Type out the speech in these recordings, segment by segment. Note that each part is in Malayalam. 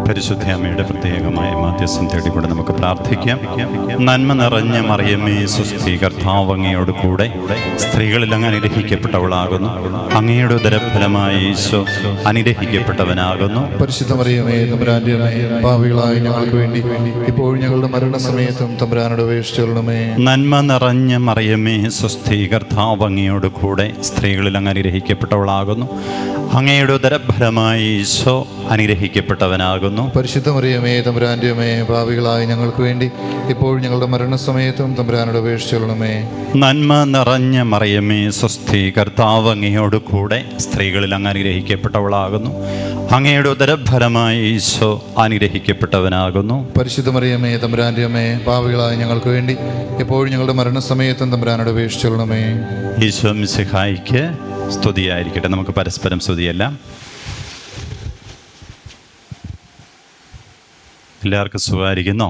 പരിശുദ്ധ അമ്മയുടെ പ്രത്യേകമായ മാധ്യസ്ഥം തേടിക്കൊണ്ട് നമുക്ക് പ്രാർത്ഥിക്കാം. നന്മ നിറഞ്ഞ മറിയമേ സുസ്ഥി, കർത്താവ് അങ്ങയോട് കൂടെ സ്ത്രീകളിൽ അങ്ങ് അനുഗ്രഹിക്കപ്പെട്ടവളാകുന്നു. അങ്ങയുടെ ഉദരഫലമായ ഈശോ അനുഗ്രഹിക്കപ്പെട്ടവനാകുന്നു. പരിശുദ്ധ മറിയമേ തമ്പുരാന്റെ അമ്മേ, പാപികളായ ഞങ്ങൾക്ക് വേണ്ടി ഇപ്പോഴും ഞങ്ങളുടെ മരണസമയത്തും തമ്പുരാനോട് അപേക്ഷിച്ചുകൊള്ളണമേ. നന്മ നിറഞ്ഞ മറിയമേ സുസ്ഥി, കർത്താവ് അങ്ങയോട് കൂടെ സ്ത്രീകളിൽ അങ്ങ് അനുഗ്രഹിക്കപ്പെട്ടവളാകുന്നു. അങ്ങയുടെ ഉദരഫലമായ ഈശോ അനുഗ്രഹിക്കപ്പെട്ടവനാകുന്നു. പരിശുദ്ധ മറിയമേ തമ്പുരാന്റെ അമ്മേ, പാപികളായ ഞങ്ങൾക്ക് വേണ്ടി ഇപ്പോഴും ഞങ്ങളുടെ മരണസമയത്തും തമ്പുരാനോട് അപേക്ഷിച്ചുകൊള്ളണമേ. നന്മ നിറഞ്ഞ മറിയമേ സ്വസ്തി, കർത്താവ് അങ്ങയോട് കൂടെ സ്ത്രീകളിൽ അങ്ങ് അനുഗ്രഹിക്കപ്പെട്ടവളാകുന്നു. അങ്ങയുടെ ഉദരഫലമായ ഈശോ അനുഗ്രഹിക്കപ്പെട്ടവനാകുന്നു. പരിശുദ്ധ മറിയമേ തമ്പുരാന്റെ അമ്മേ, പാപികളായ ഞങ്ങൾക്ക് വേണ്ടി ഇപ്പോഴും ഞങ്ങളുടെ മരണസമയത്തും തമ്പുരാനോട് അപേക്ഷിച്ചുകൊള്ളണമേ. ഈശോ മിശിഹായിക്ക് സ്തുതിയായിരിക്കട്ടെ. നമുക്ക് പരസ്പരം സ്തുതിയെല്ലാം. എല്ലാവർക്കും സുഖമായിരിക്കുന്നോ?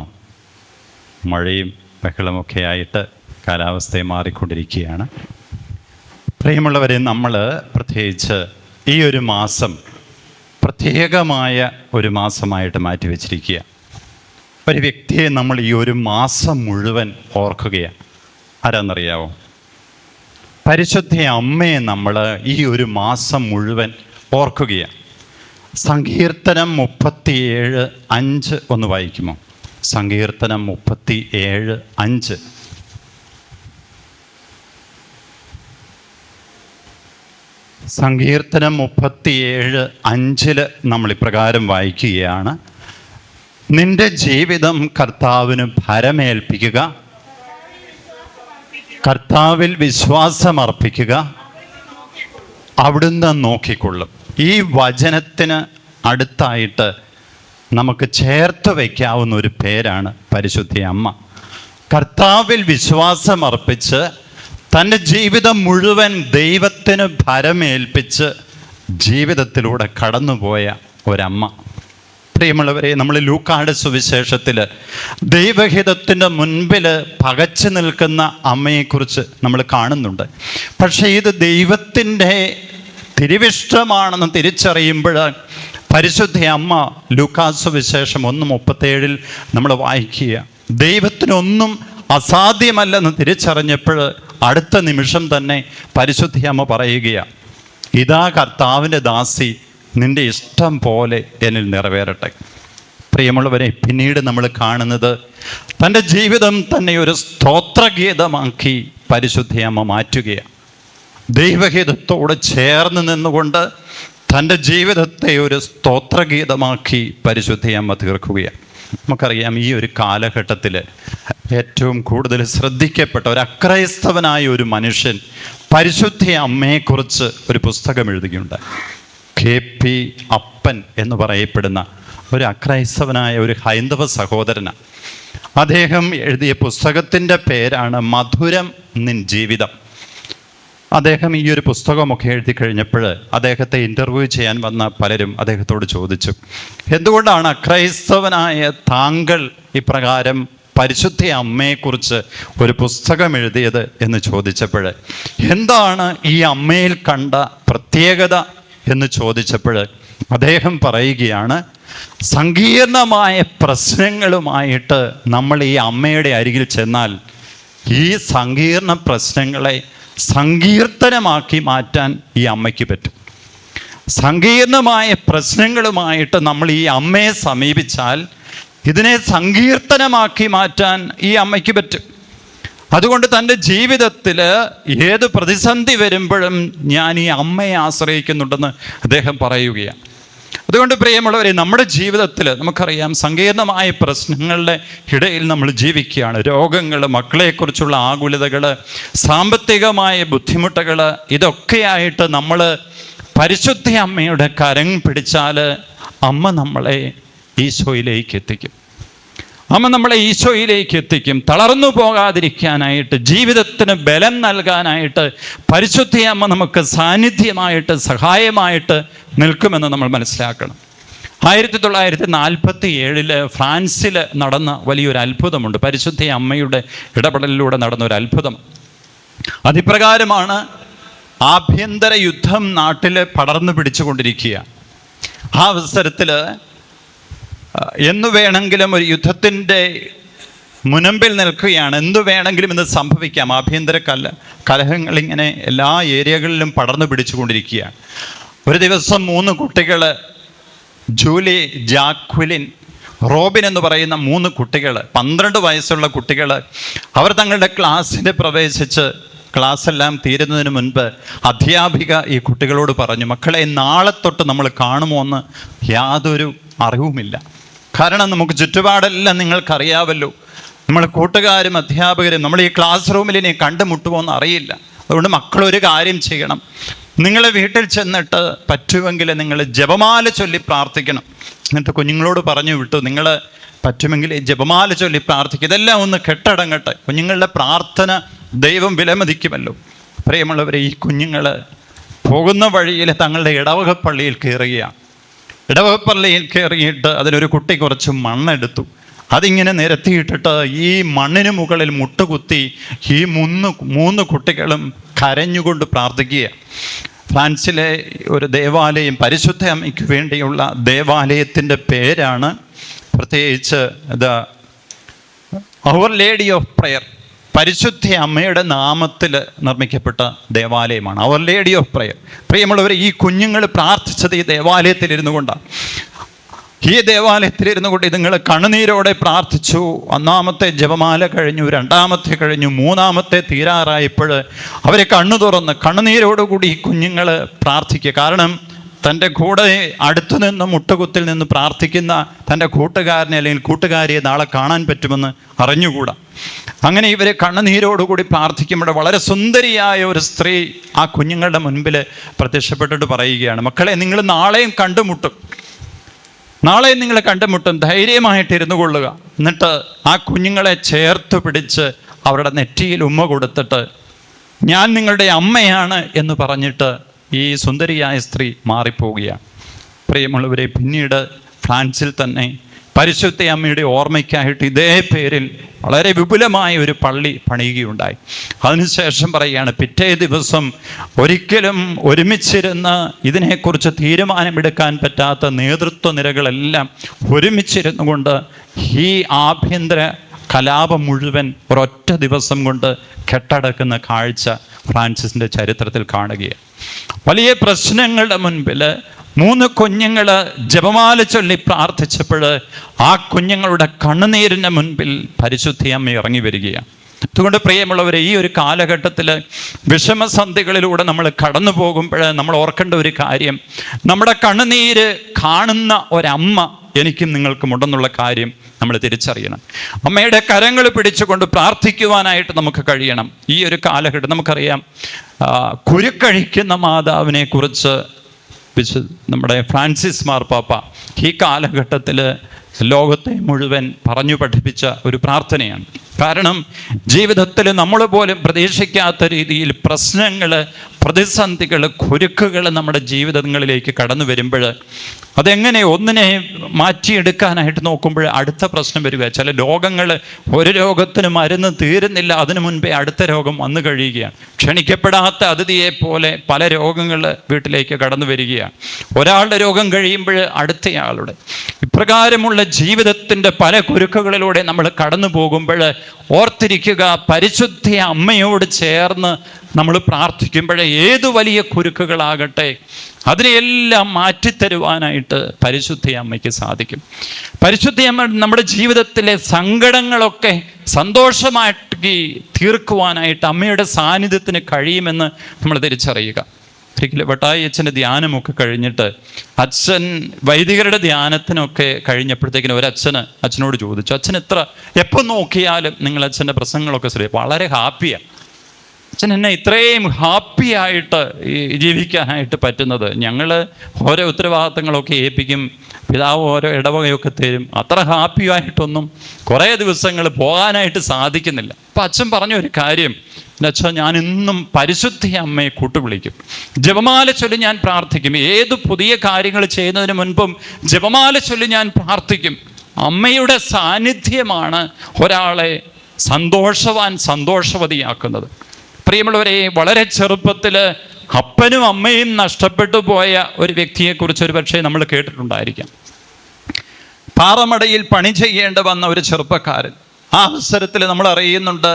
മഴയും ബഹളമൊക്കെ ആയിട്ട് കാലാവസ്ഥയെ മാറിക്കൊണ്ടിരിക്കുകയാണ്. പ്രിയമുള്ളവരെ, നമ്മൾ പ്രത്യേകിച്ച് ഈ ഒരു മാസം പ്രത്യേകമായ ഒരു മാസമായിട്ട് മാറ്റിവെച്ചിരിക്കുക. ഒരു വ്യക്തിയെ നമ്മൾ ഈ ഒരു മാസം മുഴുവൻ ഓർക്കുകയാണ്. ആരാന്നറിയാവോ? പരിശുദ്ധ അമ്മയെ നമ്മൾ ഈ ഒരു മാസം മുഴുവൻ ഓർക്കുകയാണ്. സങ്കീർത്തനം 37:5 ഒന്ന് വായിക്കുമോ? സങ്കീർത്തനം 37:5. സങ്കീർത്തനം 37:5 നമ്മൾ ഇപ്രകാരം വായിക്കുകയാണ്: നിന്റെ ജീവിതം കർത്താവിന് ഭരമേൽപ്പിക്കുക, കർത്താവിൽ വിശ്വാസമർപ്പിക്കുക, അവിടുന്ന് നോക്കിക്കൊള്ളും. ഈ വചനത്തിന് അടുത്തായിട്ട് നമുക്ക് ചേർത്ത് വയ്ക്കാവുന്ന ഒരു പേരാണ് പരിശുദ്ധ അമ്മ. കർത്താവിൽ വിശ്വാസമർപ്പിച്ച് തൻ്റെ ജീവിതം മുഴുവൻ ദൈവത്തിന് ഭരമേൽപ്പിച്ച് ജീവിതത്തിലൂടെ കടന്നുപോയ ഒരമ്മ. പ്രിയമുള്ളവരെ, നമ്മൾ ലൂക്കായുടെ സുവിശേഷത്തിൽ ദൈവഹിതത്തിൻ്റെ മുൻപിൽ പകച്ചു നിൽക്കുന്ന അമ്മയെക്കുറിച്ച് നമ്മൾ കാണുന്നുണ്ട്. പക്ഷേ ഇത് ദൈവത്തിൻ്റെ തിരുവിഷ്ടമാണെന്ന് തിരിച്ചറിയുമ്പോൾ പരിശുദ്ധ അമ്മ ലൂക്കാ സുവിശേഷം 1:37 നമ്മൾ വായിക്കുക. ദൈവത്തിനൊന്നും അസാധ്യമല്ലെന്ന് തിരിച്ചറിഞ്ഞപ്പോൾ അടുത്ത നിമിഷം തന്നെ പരിശുദ്ധ അമ്മ പറയുകയാണ്: ഇതാ കർത്താവിൻ്റെ ദാസി, നിന്റെ ഇഷ്ടം പോലെ എന്നിൽ നിറവേറട്ടെ. പ്രിയമുള്ളവരെ, പിന്നീട് നമ്മൾ കാണുന്നത് തൻ്റെ ജീവിതം തന്നെ ഒരു സ്തോത്രഗീതമാക്കി പരിശുദ്ധ അമ്മ മാറ്റുകയാണ്. ദൈവഗീതത്തോട് ചേർന്ന് നിന്നുകൊണ്ട് തൻ്റെ ജീവിതത്തെ ഒരു സ്തോത്രഗീതമാക്കി പരിശുദ്ധ അമ്മ തീർക്കുകയാണ്. നമുക്കറിയാം, ഈ ഒരു കാലഘട്ടത്തിൽ ഏറ്റവും കൂടുതൽ ശ്രദ്ധിക്കപ്പെട്ട ഒരു അക്രൈസ്തവനായ ഒരു മനുഷ്യൻ പരിശുദ്ധ അമ്മയെക്കുറിച്ച് ഒരു പുസ്തകം എഴുതുകയുണ്ട്. KP അപ്പൻ എന്ന് പറയപ്പെടുന്ന ഒരു അക്രൈസ്തവനായ ഒരു ഹൈന്ദവ സഹോദരനാണ്. അദ്ദേഹം എഴുതിയ പുസ്തകത്തിൻ്റെ പേരാണ് മധുരം നിൻ ജീവിതം. അദ്ദേഹം ഈ ഒരു പുസ്തകമൊക്കെ എഴുതി കഴിഞ്ഞപ്പോൾ അദ്ദേഹത്തെ ഇൻ്റർവ്യൂ ചെയ്യാൻ വന്ന പലരും അദ്ദേഹത്തോട് ചോദിച്ചു, എന്തുകൊണ്ടാണ് അക്രൈസ്തവനായ താങ്കൾ ഇപ്രകാരം പരിശുദ്ധ അമ്മയെക്കുറിച്ച് ഒരു പുസ്തകം എഴുതിയത് എന്ന് ചോദിച്ചപ്പോൾ, എന്താണ് ഈ അമ്മയിൽ കണ്ട പ്രത്യേകത എന്ന് ചോദിച്ചപ്പോൾ അദ്ദേഹം പറയുകയാണ്, സങ്കീർണമായ പ്രശ്നങ്ങളുമായിട്ട് നമ്മൾ ഈ അമ്മയുടെ അരികിൽ ചെന്നാൽ ഈ സങ്കീർണ പ്രശ്നങ്ങളെ സങ്കീർത്തനമാക്കി മാറ്റാൻ ഈ അമ്മയ്ക്ക് പറ്റും. സങ്കീർണമായ പ്രശ്നങ്ങളുമായിട്ട് നമ്മൾ ഈ അമ്മയെ സമീപിച്ചാൽ ഇതിനെ സങ്കീർത്തനമാക്കി മാറ്റാൻ ഈ അമ്മയ്ക്ക് പറ്റും. അതുകൊണ്ട് തൻ്റെ ജീവിതത്തിൽ ഏത് പ്രതിസന്ധി വരുമ്പോഴും ഞാൻ ഈ അമ്മയെ ആശ്രയിക്കുന്നുണ്ടെന്ന് അദ്ദേഹം പറയുകയാണ്. അതുകൊണ്ട് പ്രിയമുള്ളവരെ, നമ്മുടെ ജീവിതത്തിൽ നമുക്കറിയാം സങ്കീർണമായ പ്രശ്നങ്ങളുടെ ഇടയിൽ നമ്മൾ ജീവിക്കുകയാണ്. രോഗങ്ങൾ, മക്കളെക്കുറിച്ചുള്ള ആകുലതകൾ, സാമ്പത്തികമായ ബുദ്ധിമുട്ടുകൾ, ഇതൊക്കെയായിട്ട് നമ്മൾ പരിശുദ്ധ അമ്മയുടെ കരം പിടിച്ചാൽ അമ്മ നമ്മളെ ഈശോയിലേക്ക് എത്തിക്കും. അമ്മ നമ്മളെ ഈശോയിലേക്ക് എത്തിക്കും. തളർന്നു പോകാതിരിക്കാനായിട്ട്, ജീവിതത്തിന് ബലം നൽകാനായിട്ട് പരിശുദ്ധ അമ്മ നമുക്ക് സാന്നിധ്യമായിട്ട്, സഹായമായിട്ട് നിൽക്കുമെന്ന് നമ്മൾ മനസ്സിലാക്കണം. 1947 ഫ്രാൻസിൽ നടന്ന വലിയൊരു അത്ഭുതമുണ്ട്. പരിശുദ്ധ അമ്മയുടെ ഇടപെടലിലൂടെ നടന്ന ഒരു അത്ഭുതം. അതിപ്രകാരമാണ്, ആഭ്യന്തര യുദ്ധം നാട്ടിൽ പടർന്നു പിടിച്ചുകൊണ്ടിരിക്കുക. ആ അവസരത്തിൽ എന്നു വേണമെങ്കിലും ഒരു യുദ്ധത്തിൻ്റെ മുനമ്പിൽ നിൽക്കുകയാണ്. എന്തു വേണമെങ്കിലും ഇന്ന് സംഭവിക്കാം. ആഭ്യന്തര കലഹങ്ങൾ ഇങ്ങനെ എല്ലാ ഏരിയകളിലും പടർന്നു പിടിച്ചുകൊണ്ടിരിക്കുകയാണ്. ഒരു ദിവസം 3 കുട്ടികൾ, ജൂലി, ജാക്വിലിൻ, റോബിൻ എന്ന് പറയുന്ന 3 കുട്ടികൾ, 12 വയസ്സുള്ള കുട്ടികൾ, അവർ തങ്ങളുടെ ക്ലാസ്സിൽ പ്രവേശിച്ച് ക്ലാസ് എല്ലാം തീരുന്നതിന് മുൻപ് അധ്യാപിക ഈ കുട്ടികളോട് പറഞ്ഞു, മക്കളെ, നാളെ തൊട്ട് നമ്മൾ കാണുമോ എന്ന് യാതൊരു അറിവുമില്ല. കാരണം നമുക്ക് ചുറ്റുപാടെല്ലാം നിങ്ങൾക്കറിയാമല്ലോ. നമ്മൾ കൂട്ടുകാരും അധ്യാപകരും നമ്മൾ ഈ ക്ലാസ് റൂമിൽ ഇനി കണ്ടുമുട്ടുമോ എന്ന് അറിയില്ല. അതുകൊണ്ട് മക്കളൊരു കാര്യം ചെയ്യണം, നിങ്ങൾ വീട്ടിൽ ചെന്നിട്ട് പറ്റുമെങ്കിൽ നിങ്ങൾ ജപമാല ചൊല്ലി പ്രാർത്ഥിക്കണം. എന്നിട്ട് കുഞ്ഞുങ്ങളോട് പറഞ്ഞു വിട്ടു, നിങ്ങൾ പറ്റുമെങ്കിൽ ജപമാല ചൊല്ലി പ്രാർത്ഥിക്കും. ഇതെല്ലാം ഒന്ന് കെട്ടടങ്ങട്ടെ. കുഞ്ഞുങ്ങളുടെ പ്രാർത്ഥന ദൈവം വിലമതിക്കുമല്ലോ. പ്രിയമുള്ളവരെ, ഈ കുഞ്ഞുങ്ങൾ പോകുന്ന വഴിയിൽ തങ്ങളുടെ ഇടവകപ്പള്ളിയിൽ കയറുകയാണ്. ഇടവകപ്പള്ളിയിൽ കയറിയിട്ട് അതിലൊരു കുട്ടി കുറച്ച് മണ്ണെടുത്തു. അതിങ്ങനെ നിരത്തിയിട്ടിട്ട് ഈ മണ്ണിന് മുകളിൽ മുട്ടുകുത്തി ഈ 3 കുട്ടികളും കരഞ്ഞുകൊണ്ട് പ്രാർത്ഥിക്കുക. ഫ്രാൻസിലെ ഒരു ദേവാലയം, പരിശുദ്ധ അമ്മയ്ക്ക് വേണ്ടിയുള്ള ദേവാലയത്തിൻ്റെ പേരാണ് പ്രത്യേകിച്ച് അവർ ലേഡി ഓഫ് പ്രയർ. പരിശുദ്ധ അമ്മയുടെ നാമത്തിൽ നിർമ്മിക്കപ്പെട്ട ദേവാലയമാണ് അവർ ലേഡി ഓഫ് പ്രയർ. പ്രിയമുള്ളവർ, ഈ കുഞ്ഞുങ്ങൾ പ്രാർത്ഥിച്ചത് ഈ ദേവാലയത്തിലിരുന്നു കൊണ്ടാണ്. ഈ ദേവാലയത്തിലിരുന്നു കൊണ്ട് നിങ്ങൾ കണ്ണുനീരോടെ പ്രാർത്ഥിച്ചു. 1-ാമത്തെ ജപമാല കഴിഞ്ഞു, 2-ാമത്തെ കഴിഞ്ഞു, 3-ാമത്തെ തീരാറായപ്പോൾ അവരെ കണ്ണു തുറന്ന് കണ്ണുനീരോടുകൂടി ഈ കുഞ്ഞുങ്ങൾ പ്രാർത്ഥിക്കുക. കാരണം തൻ്റെ കൂടെ അടുത്തു നിന്ന് മുട്ടുകുത്തിൽ നിന്ന് പ്രാർത്ഥിക്കുന്ന തൻ്റെ കൂട്ടുകാരനെ അല്ലെങ്കിൽ കൂട്ടുകാരിയെ നാളെ കാണാൻ പറ്റുമെന്ന് അറിഞ്ഞുകൂടാ. അങ്ങനെ ഇവർ കണ്ണുനീരോടുകൂടി പ്രാർത്ഥിക്കുമ്പോൾ വളരെ സുന്ദരിയായ ഒരു സ്ത്രീ ആ കുഞ്ഞുങ്ങളുടെ മുൻപിൽ പ്രത്യക്ഷപ്പെട്ടിട്ട് പറയുകയാണ്, മക്കളെ, നിങ്ങൾ നാളെയും കണ്ടുമുട്ടും, നാളെയും നിങ്ങൾ കണ്ടുമുട്ടും, ധൈര്യമായിട്ടിരുന്നു കൊള്ളുക. എന്നിട്ട് ആ കുഞ്ഞുങ്ങളെ ചേർത്ത് പിടിച്ച് അവരുടെ നെറ്റിയിൽ ഉമ്മ കൊടുത്തിട്ട് ഞാൻ നിങ്ങളുടെ അമ്മയാണ് എന്ന് പറഞ്ഞിട്ട് ഈ സുന്ദരിയായ സ്ത്രീ മാറിപ്പോവുകയാണ്. പ്രിയമുള്ളവരെ, പിന്നീട് ഫ്രാൻസിൽ തന്നെ പരിശുദ്ധ അമ്മയുടെ ഓർമ്മയ്ക്കായിട്ട് ഇതേ പേരിൽ വളരെ വിപുലമായ ഒരു പള്ളി പണിയുകയുണ്ടായി. അതിനുശേഷം പറയുകയാണ്, പിറ്റേ ദിവസം ഒരിക്കലും ഒരുമിച്ചിരുന്ന് ഇതിനെക്കുറിച്ച് തീരുമാനമെടുക്കാൻ പറ്റാത്ത നേതൃത്വ നിരകളെല്ലാം ഒരുമിച്ചിരുന്നു കൊണ്ട് ഈ ആഭ്യന്തര കലാപം മുഴുവൻ ഒരൊറ്റ ദിവസം കൊണ്ട് കെട്ടടക്കുന്ന കാഴ്ച ഫ്രാൻസിസിൻ്റെ ചരിത്രത്തിൽ കാണുകയാണ്. വലിയ പ്രശ്നങ്ങളുടെ മുൻപിൽ 3 കുഞ്ഞുങ്ങൾ ജപമാല ചൊല്ലി പ്രാർത്ഥിച്ചപ്പോൾ ആ കുഞ്ഞുങ്ങളുടെ കണ്ണുനീരിൻ്റെ മുൻപിൽ പരിശുദ്ധ അമ്മ ഇറങ്ങി വരികയാണ്. അതുകൊണ്ട് പ്രിയമുള്ളവരെ, ഈ ഒരു കാലഘട്ടത്തിൽ വിഷമസന്ധികളിലൂടെ നമ്മൾ കടന്നു പോകുമ്പോൾ നമ്മൾ ഓർക്കേണ്ട ഒരു കാര്യം, നമ്മുടെ കണ്ണുനീര് കാണുന്ന ഒരമ്മ എനിക്കും നിങ്ങൾക്കും ഉണ്ടെന്നുള്ള കാര്യം നമ്മൾ തിരിച്ചറിയണം. അമ്മയുടെ കരങ്ങൾ പിടിച്ചുകൊണ്ട് പ്രാർത്ഥിക്കുവാനായിട്ട് നമുക്ക് കഴിയണം. ഈ ഒരു കാലഘട്ടം നമുക്കറിയാം, കുരുക്കഴിക്കുന്ന മാതാവിനെ കുറിച്ച് നമ്മുടെ ഫ്രാൻസിസ് മാർപ്പാപ്പ ഈ കാലഘട്ടത്തിൽ ലോകത്തെ മുഴുവൻ പറഞ്ഞു പഠിപ്പിച്ച ഒരു പ്രാർത്ഥനയാണ്. കാരണം ജീവിതത്തിൽ നമ്മൾ പോലും പ്രതീക്ഷിക്കാത്ത രീതിയിൽ പ്രശ്നങ്ങൾ, പ്രതിസന്ധികൾ, കുരുക്കുകൾ നമ്മുടെ ജീവിതങ്ങളിലേക്ക് കടന്നു വരുമ്പോൾ അതെങ്ങനെ ഒന്നിനെ മാറ്റിയെടുക്കാനായിട്ട് നോക്കുമ്പോൾ അടുത്ത പ്രശ്നം വരിക. ചില രോഗങ്ങൾ, ഒരു രോഗത്തിന് മരുന്ന് തീരുന്നില്ല, അതിനു മുൻപേ അടുത്ത രോഗം വന്നു കഴിയുകയാണ്. ക്ഷണിക്കപ്പെടാത്ത അതിഥിയെ പോലെ പല രോഗങ്ങൾ വീട്ടിലേക്ക് കടന്നു വരികയാണ്. ഒരാളുടെ രോഗം കഴിയുമ്പോൾ അടുത്തയാളുടെ, ഇപ്രകാരമുള്ള ജീവിതത്തിൻ്റെ പല കുരുക്കുകളിലൂടെ നമ്മൾ കടന്നു പോകുമ്പോൾ ഓർത്തിരിക്കുക, പരിശുദ്ധ അമ്മയോട് ചേർന്ന് നമ്മൾ പ്രാർത്ഥിക്കുമ്പോൾ ഏതു വലിയ കുരുക്കുകളാകട്ടെ അതിനെയെല്ലാം മാറ്റിത്തരുവാനായിട്ട് പരിശുദ്ധ അമ്മയ്ക്ക് സാധിക്കും. പരിശുദ്ധ അമ്മ നമ്മുടെ ജീവിതത്തിലെ സങ്കടങ്ങളൊക്കെ സന്തോഷമാക്കി തീർക്കുവാനായിട്ട് അമ്മയുടെ സാന്നിധ്യത്തിന് കഴിയുമെന്ന് നമ്മൾ തിരിച്ചറിയുക. ഒരിക്കലും വട്ടായി അച്ഛൻ്റെ ധ്യാനമൊക്കെ കഴിഞ്ഞിട്ട് അച്ഛൻ വൈദികരുടെ ധ്യാനത്തിനൊക്കെ കഴിഞ്ഞപ്പോഴത്തേക്കിനും അച്ഛനോട് ചോദിച്ചു, അച്ഛൻ എപ്പോൾ നോക്കിയാലും നിങ്ങൾ അച്ഛൻ്റെ പ്രസംഗങ്ങളൊക്കെ ശ്രദ്ധിക്കും, വളരെ ഹാപ്പിയാണ്. അച്ഛൻ എന്നെ ഇത്രയും ഹാപ്പിയായിട്ട് ജീവിക്കാനായിട്ട് പറ്റുന്നത്, ഞങ്ങൾ ഓരോ ഉത്തരവാദിത്തങ്ങളൊക്കെ ഏൽപ്പിക്കും, പിതാവ് ഓരോ ഇടവകയൊക്കെ തരും, അത്ര ഹാപ്പിയായിട്ടൊന്നും കുറേ ദിവസങ്ങൾ പോകാനായിട്ട് സാധിക്കുന്നില്ല. അപ്പം അച്ഛൻ പറഞ്ഞ ഒരു കാര്യം, എന്നുവെച്ചാൽ ഞാൻ ഇന്നും പരിശുദ്ധ അമ്മയെ കൂട്ടുവിളിക്കും, ജപമാല ചൊല്ലി ഞാൻ പ്രാർത്ഥിക്കും, ഏത് പുതിയ കാര്യങ്ങൾ ചെയ്യുന്നതിന് മുൻപും ജപമാല ചൊല്ലി ഞാൻ പ്രാർത്ഥിക്കും. അമ്മയുടെ സാന്നിധ്യമാണ് ഒരാളെ സന്തോഷവതിയാക്കുന്നത്. പ്രിയമുള്ളവരെ, വളരെ ചെറുപ്പത്തിൽ അപ്പനും അമ്മയും നഷ്ടപ്പെട്ടു പോയ ഒരു വ്യക്തിയെക്കുറിച്ച് ഒരു പക്ഷേ നമ്മൾ കേട്ടിട്ടുണ്ടായിരിക്കാം. പാറമടയിൽ പണി ചെയ്യേണ്ട വന്ന ഒരു ചെറുപ്പക്കാരൻ. ആ അവസരത്തിൽ നമ്മൾ അറിയുന്നുണ്ട്,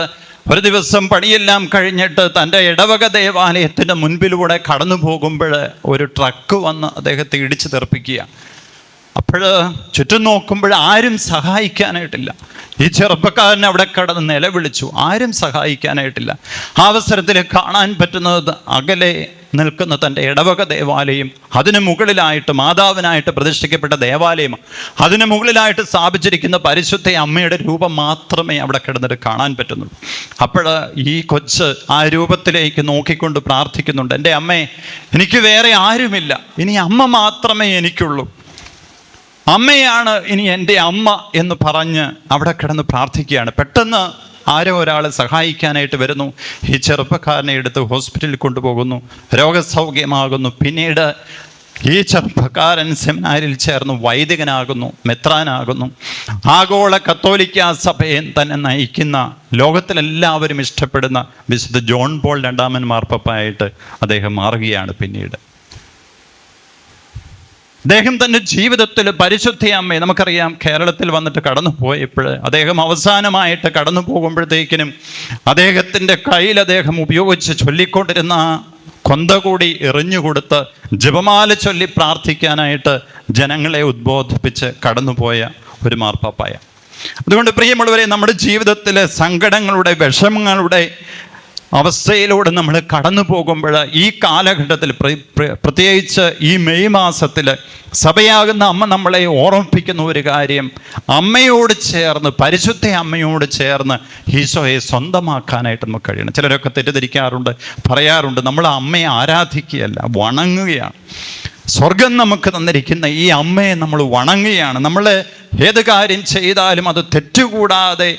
ഒരു ദിവസം പണിയെല്ലാം കഴിഞ്ഞിട്ട് തൻ്റെ ഇടവക ദേവാലയത്തിൻ്റെ മുൻപിലൂടെ കടന്നു പോകുമ്പോൾ ഒരു ട്രക്ക് വന്ന് അദ്ദേഹത്തെ ഇടിച്ചു തെറിപ്പിക്കുക. അപ്പോൾ ചുറ്റും നോക്കുമ്പോൾ ആരും സഹായിക്കാനായിട്ടില്ല. ഈ ചെറുപ്പക്കാരൻ അവിടെ കിടന്ന് നിലവിളിച്ചു, ആരും സഹായിക്കാനായിട്ടില്ല. ആ അവസരത്തിൽ കാണാൻ പറ്റുന്നത് അകലെ നിൽക്കുന്ന തൻ്റെ ഇടവക ദേവാലയം, അതിന് മുകളിലായിട്ട് മാതാവിനായിട്ട് പ്രതിഷ്ഠിക്കപ്പെട്ട ദേവാലയം, അതിന് മുകളിലായിട്ട് സ്ഥാപിച്ചിരിക്കുന്ന പരിശുദ്ധ അമ്മയുടെ രൂപം മാത്രമേ അവിടെ കിടന്നിട്ട് കാണാൻ പറ്റുന്നുള്ളൂ. അപ്പോൾ ഈ കൊച്ച് ആ രൂപത്തിലേക്ക് നോക്കിക്കൊണ്ട് പ്രാർത്ഥിക്കുന്നുണ്ട്, എൻ്റെ അമ്മേ, എനിക്ക് വേറെ ആരുമില്ല, ഇനി അമ്മ മാത്രമേ എനിക്കുള്ളൂ, അമ്മയാണ് ഇനി എൻ്റെ അമ്മ എന്ന് പറഞ്ഞ് അവിടെ കിടന്ന് പ്രാർത്ഥിക്കുകയാണ്. പെട്ടെന്ന് ആരോ ഒരാൾ സഹായിക്കാനായിട്ട് വരുന്നു. ഈ ചെറുപ്പക്കാരനെ എടുത്ത് ഹോസ്പിറ്റലിൽ കൊണ്ടുപോകുന്നു, രോഗസൗഖ്യമാകുന്നു. പിന്നീട് ഈ ചെറുപ്പക്കാരൻ സെമിനാരിൽ ചേർന്ന് വൈദികനാകുന്നു, മെത്രാനാകുന്നു. ആഗോള കത്തോലിക്ക സഭയെ തന്നെ നയിക്കുന്ന, ലോകത്തിലെല്ലാവരും ഇഷ്ടപ്പെടുന്ന വിശുദ്ധ ജോൺ പോൾ രണ്ടാമൻ മാർപ്പാപ്പയായിട്ട് അദ്ദേഹം മാറുകയാണ്. പിന്നീട് അദ്ദേഹം തൻ്റെ ജീവിതത്തിൽ പരിശുദ്ധ അമ്മയെ, നമുക്കറിയാം കേരളത്തിൽ വന്നിട്ട് കടന്നു പോയപ്പോൾ അദ്ദേഹം അവസാനമായിട്ട് കടന്നു പോകുമ്പോഴത്തേക്കിനും അദ്ദേഹത്തിൻ്റെ കയ്യിൽ അദ്ദേഹം ഉപയോഗിച്ച് ചൊല്ലിക്കൊണ്ടിരുന്ന കൊന്ത കൂടി എറിഞ്ഞുകൊടുത്ത് ജപമാല ചൊല്ലി പ്രാർത്ഥിക്കാനായിട്ട് ജനങ്ങളെ ഉദ്ബോധിപ്പിച്ച് കടന്നുപോയ ഒരു മാർപ്പാപ്പായ. അതുകൊണ്ട് പ്രിയമുള്ളവരെ, നമ്മുടെ ജീവിതത്തിലെ സങ്കടങ്ങളുടെ, വിഷമങ്ങളുടെ അവസ്ഥയിലൂടെ നമ്മൾ കടന്നു പോകുമ്പോൾ ഈ കാലഘട്ടത്തിൽ, പ്രത്യേകിച്ച് ഈ മെയ് മാസത്തിൽ സഭയാകുന്ന അമ്മ നമ്മളെ ഓർമ്മിപ്പിക്കുന്ന ഒരു കാര്യം, അമ്മയോട് ചേർന്ന്, പരിശുദ്ധ അമ്മയോട് ചേർന്ന് ഈശോയെ സ്വന്തമാക്കാനായിട്ട് നമുക്ക് കഴിയണം. ചിലരൊക്കെ തെറ്റിദ്ധരിക്കാറുണ്ട്, പറയാറുണ്ട്, നമ്മൾ അമ്മയെ ആരാധിക്കുകയല്ല, വണങ്ങുകയാണ്. സ്വർഗം നമുക്ക് തന്നിരിക്കുന്ന ഈ അമ്മയെ നമ്മൾ വണങ്ങുകയാണ്. നമ്മൾ ഏത് കാര്യം ചെയ്താലും അത് തെറ്റുകൂടാതെ,